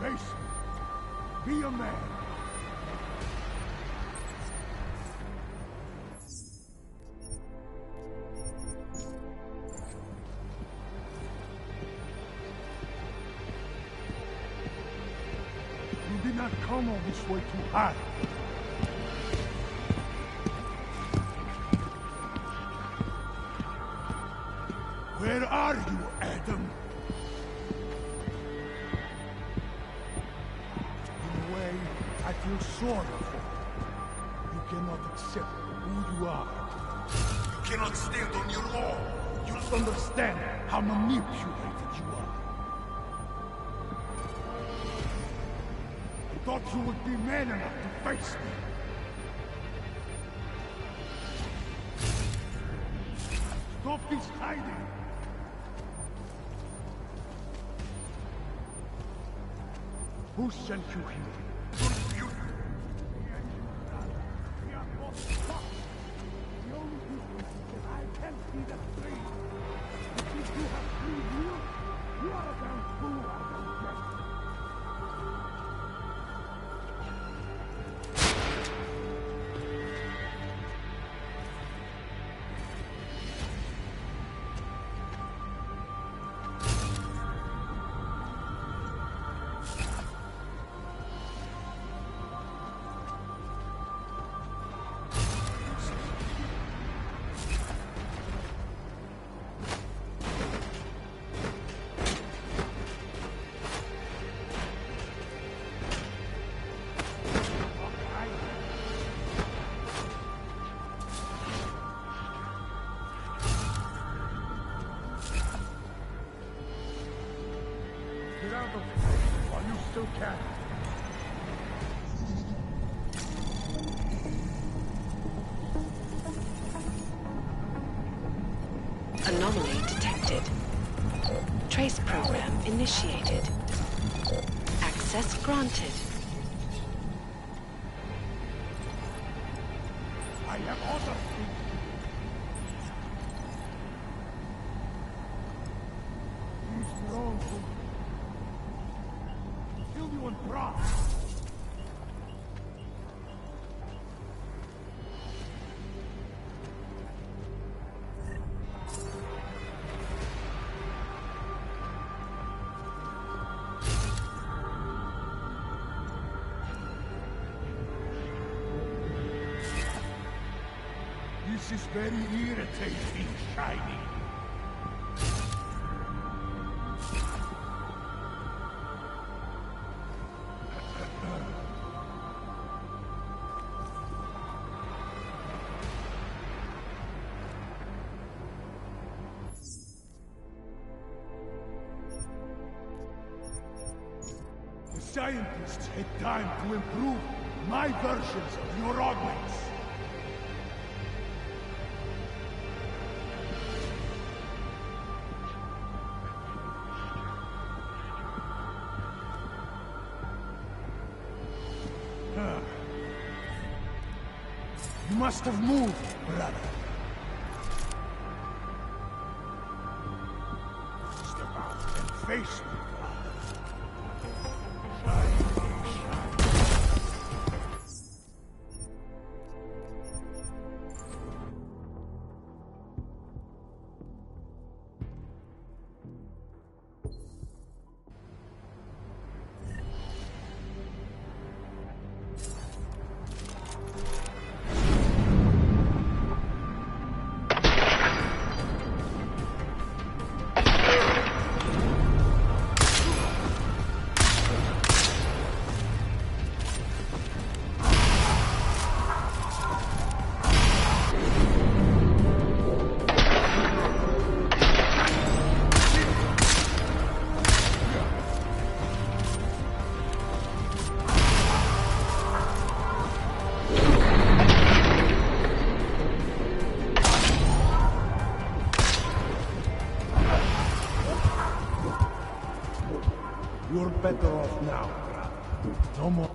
Face it. Be a man. You did not come all this way to hide. Where are you, Adam? In a way, I feel sword before. You cannot accept who you are. You cannot stand on your own. You don't understand how manipulated you are. I thought you would be man enough to face me. Stop this hiding! Who sent you here? Get out of here while you still can. Anomaly detected. Trace program initiated. Access granted. I have other things. He's wrong to kill you and Brock. This is very irritating, Shiny. The scientists had time to improve my versions of your augments. You must have moved, brother. Step out and face me, you're better off now, brother. No more.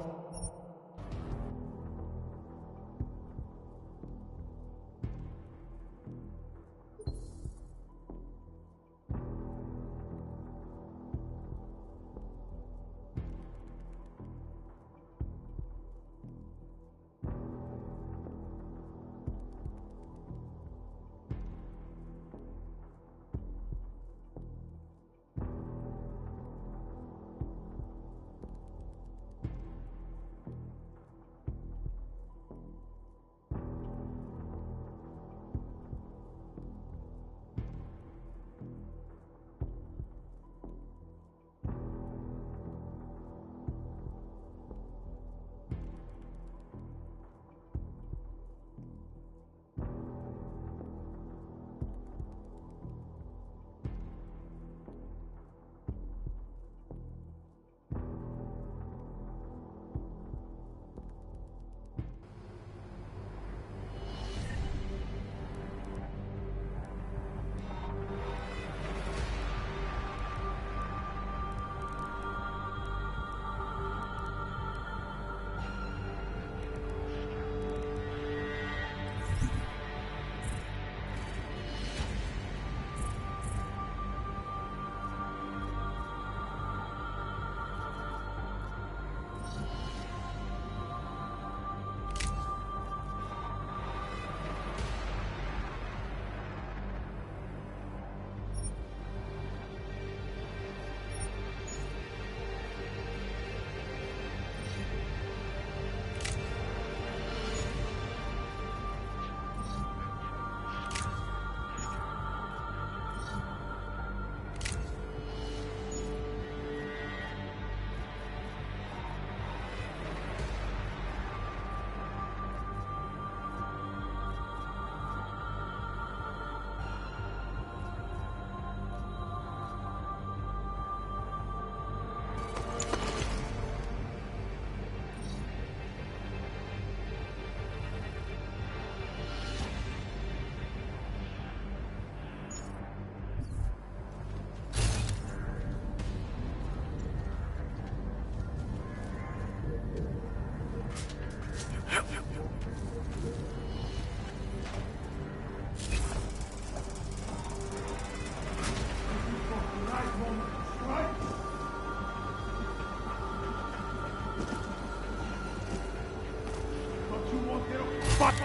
But...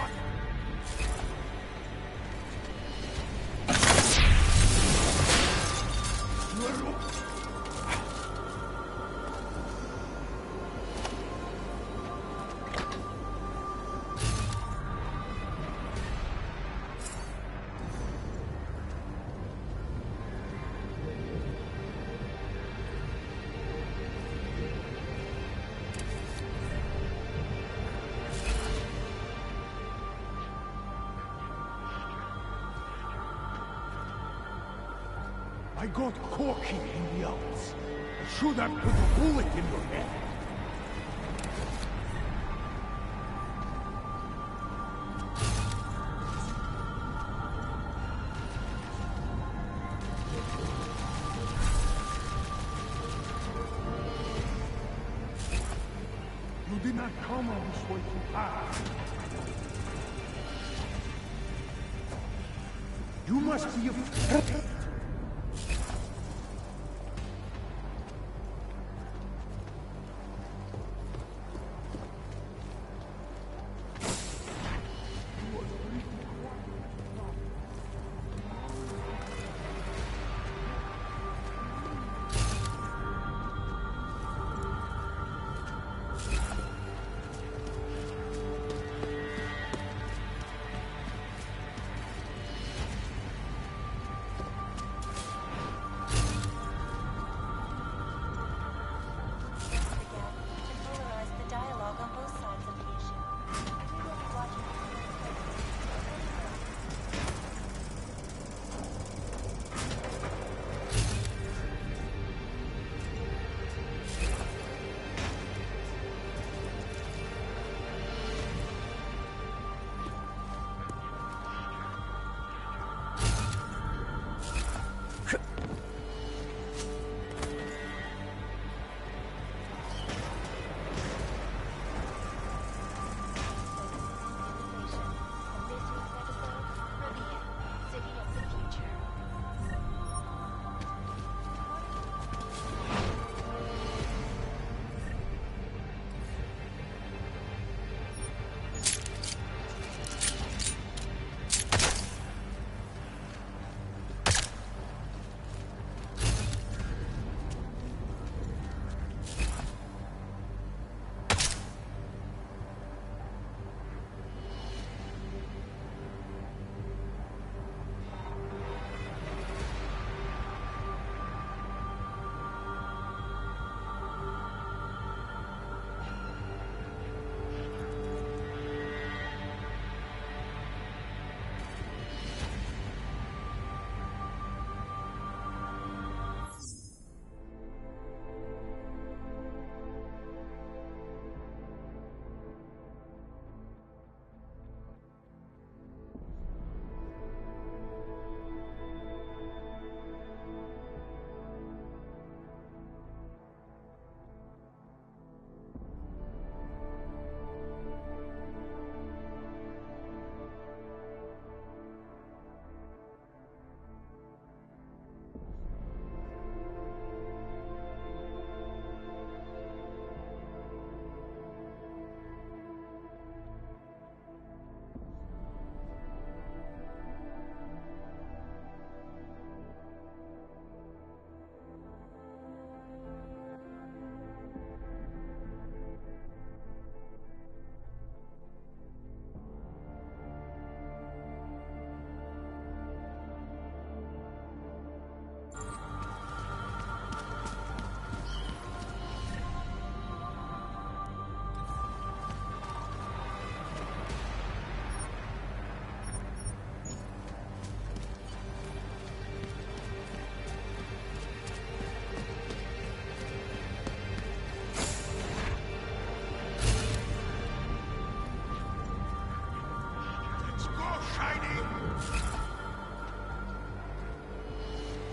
I got cocky in the Alps. I should have put a bullet in your head. You did not come all this way to pass. You must be afraid.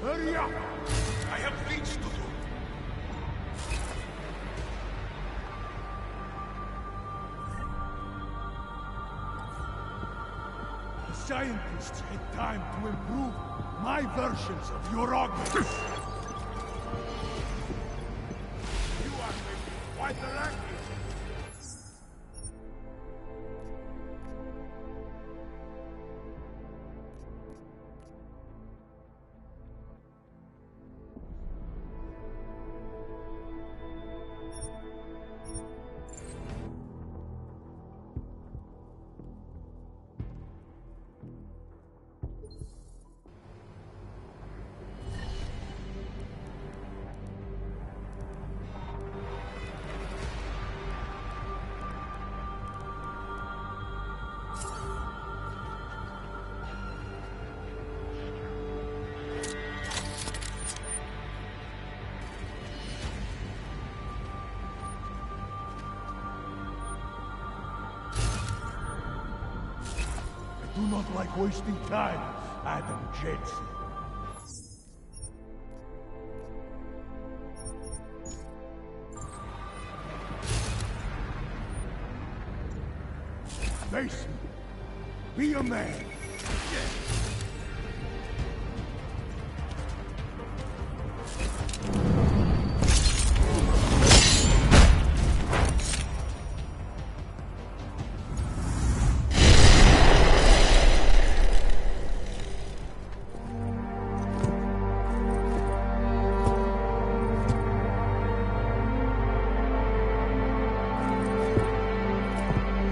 Hurry up! I have things to do. The scientists had time to improve my versions of your augments. You are making quite the racket. I do not like wasting time, Adam Jensen. Face me. Be a man.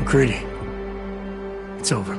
McCready. It's over.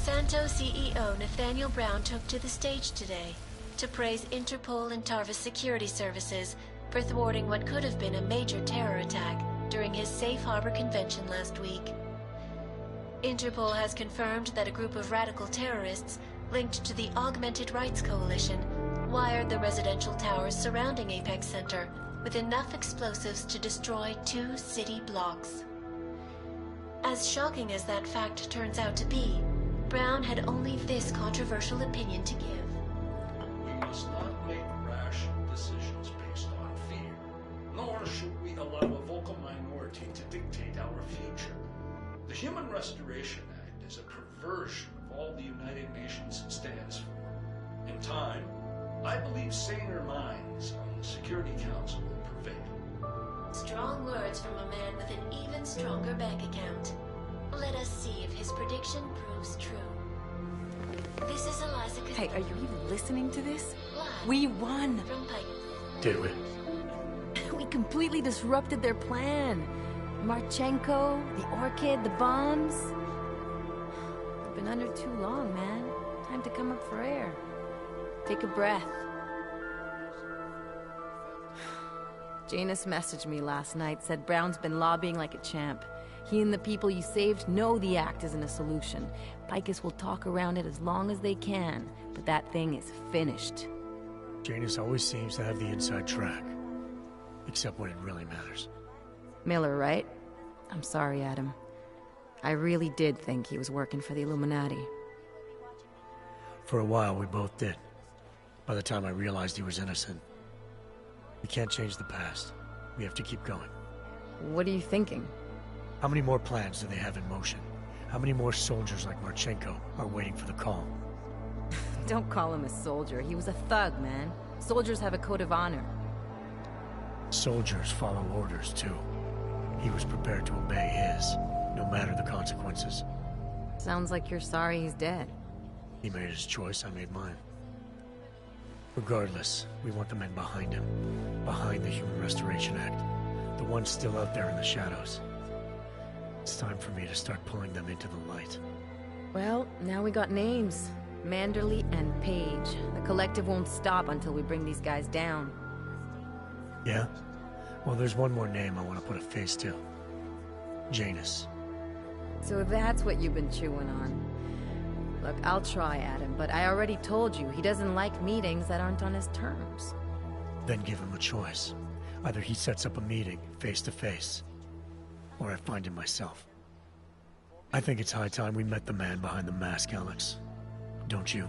Santo CEO Nathaniel Brown took to the stage today to praise Interpol and Tarvis security services for thwarting what could have been a major terror attack during his Safe Harbor convention last week. Interpol has confirmed that a group of radical terrorists linked to the Augmented Rights Coalition wired the residential towers surrounding Apex Center with enough explosives to destroy 2 city blocks. As shocking as that fact turns out to be, Brown had only this controversial opinion to give. We must not make rash decisions based on fear, nor should we allow a vocal minority to dictate our future. The Human Restoration Act is a perversion of all the United Nations stands for. In time, I believe saner minds on the Security Council will prevail. Strong words from a man with an even stronger bank account. Let us see if his prediction proves true. This is Eliza. Hey, are you even listening to this? Live We won! from Pike. Did we? We completely disrupted their plan. Marchenko, the Orchid, the bombs. We've been under too long, man. Time to come up for air. Take a breath. Janus messaged me last night, said Brown's been lobbying like a champ. He and the people you saved know the act isn't a solution. Picus will talk around it as long as they can, but that thing is finished. Janus always seems to have the inside track. Except when it really matters. Miller, right? I'm sorry, Adam. I really did think he was working for the Illuminati. For a while, we both did. By the time I realized he was innocent. We can't change the past. We have to keep going. What are you thinking? How many more plans do they have in motion? How many more soldiers like Marchenko are waiting for the call? Don't call him a soldier. He was a thug, man. Soldiers have a code of honor. Soldiers follow orders, too. He was prepared to obey his, no matter the consequences. Sounds like you're sorry he's dead. He made his choice, I made mine. Regardless, we want the men behind him. Behind the Human Restoration Act. The ones still out there in the shadows. It's time for me to start pulling them into the light. Well, now we got names. Manderley and Page. The collective won't stop until we bring these guys down. Yeah? Well, there's one more name I want to put a face to. Janus. So that's what you've been chewing on. Look, I'll try, Adam, but I already told you he doesn't like meetings that aren't on his terms. Then give him a choice. Either he sets up a meeting, face to face, or I find him myself. I think it's high time we met the man behind the mask, Alex. Don't you?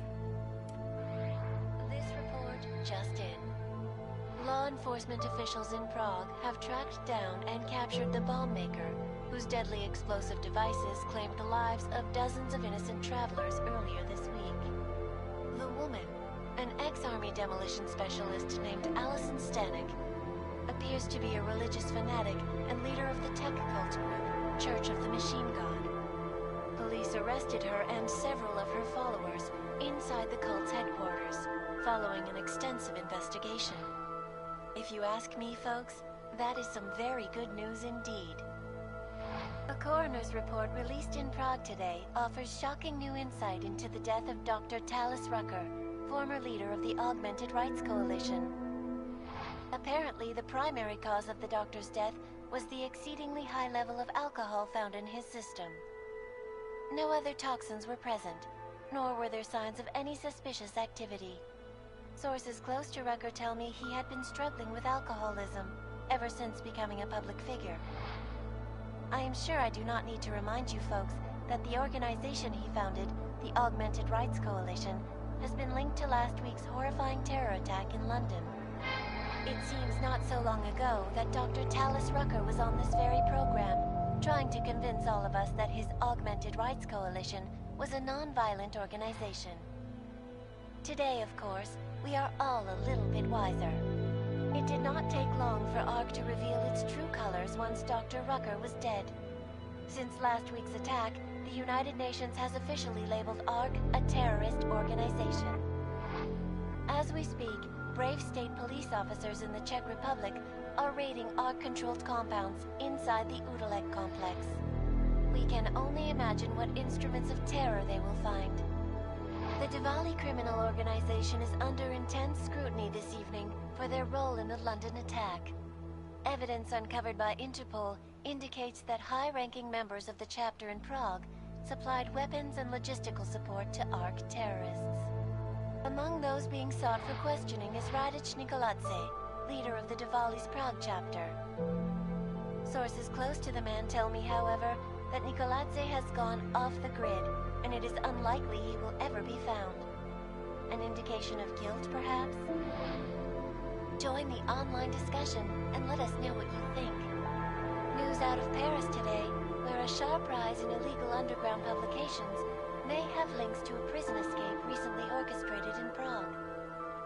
This report just in. Law enforcement officials in Prague have tracked down and captured the bomb maker, whose deadly explosive devices claimed the lives of dozens of innocent travelers earlier this week. woman, an ex-army demolition specialist named Allison Stanek. Appears to be a religious fanatic and leader of the tech cult group, Church of the Machine God. Police arrested her and several of her followers inside the cult's headquarters, following an extensive investigation. If you ask me, folks, that is some very good news indeed. A coroner's report released in Prague today offers shocking new insight into the death of Dr. Talis Rucker, former leader of the Augmented Rights Coalition. Apparently, the primary cause of the doctor's death was the exceedingly high level of alcohol found in his system. No other toxins were present, nor were there signs of any suspicious activity. Sources close to Rucker tell me he had been struggling with alcoholism ever since becoming a public figure. I am sure I do not need to remind you folks that the organization he founded, the Augmented Rights Coalition, has been linked to last week's horrifying terror attack in London. It seems not so long ago that Dr. Talis Rucker was on this very program, trying to convince all of us that his Augmented Rights Coalition was a non-violent organization. Today, of course, we are all a little bit wiser. It did not take long for ARC to reveal its true colors once Dr. Rucker was dead. Since last week's attack, the United Nations has officially labeled ARC a terrorist organization. As we speak, brave state police officers in the Czech Republic are raiding ARC-controlled compounds inside the Udalek complex. We can only imagine what instruments of terror they will find. The Diwali criminal organization is under intense scrutiny this evening for their role in the London attack. Evidence uncovered by Interpol indicates that high-ranking members of the chapter in Prague supplied weapons and logistical support to ARC terrorists. Among those being sought for questioning is Radic Nikoladze, leader of the Diwali's Prague chapter. Sources close to the man tell me, however, that Nikoladze has gone off the grid, and it is unlikely he will ever be found. An indication of guilt, perhaps? Join the online discussion and let us know what you think. News out of Paris today, where a sharp rise in illegal underground publications may have links to a prison escape recently orchestrated in Prague.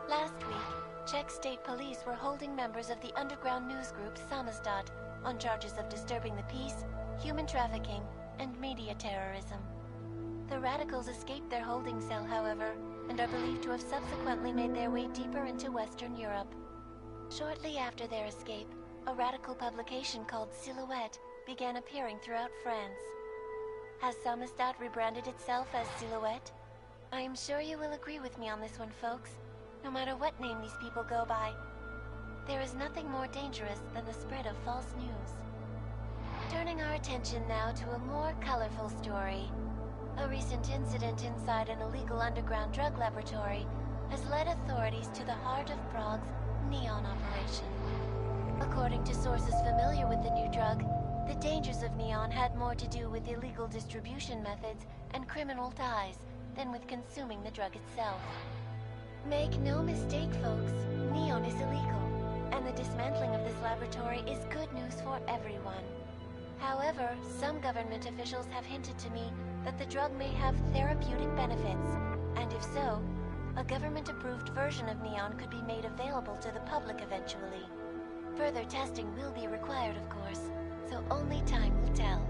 Last week, Czech state police were holding members of the underground news group Samizdat on charges of disturbing the peace, human trafficking, and media terrorism. The radicals escaped their holding cell, however, and are believed to have subsequently made their way deeper into Western Europe. Shortly after their escape, a radical publication called Silhouette began appearing throughout France. Has Samizdat rebranded itself as Silhouette? I am sure you will agree with me on this one, folks, no matter what name these people go by. There is nothing more dangerous than the spread of false news. Turning our attention now to a more colorful story. A recent incident inside an illegal underground drug laboratory has led authorities to the heart of Prague's Neon operation. According to sources familiar with the new drug, the dangers of Neon had more to do with illegal distribution methods and criminal ties than with consuming the drug itself. Make no mistake, folks, Neon is illegal, and the dismantling of this laboratory is good news for everyone. However, some government officials have hinted to me that the drug may have therapeutic benefits, and if so, a government-approved version of Neon could be made available to the public eventually. Further testing will be required, of course, so only time will tell.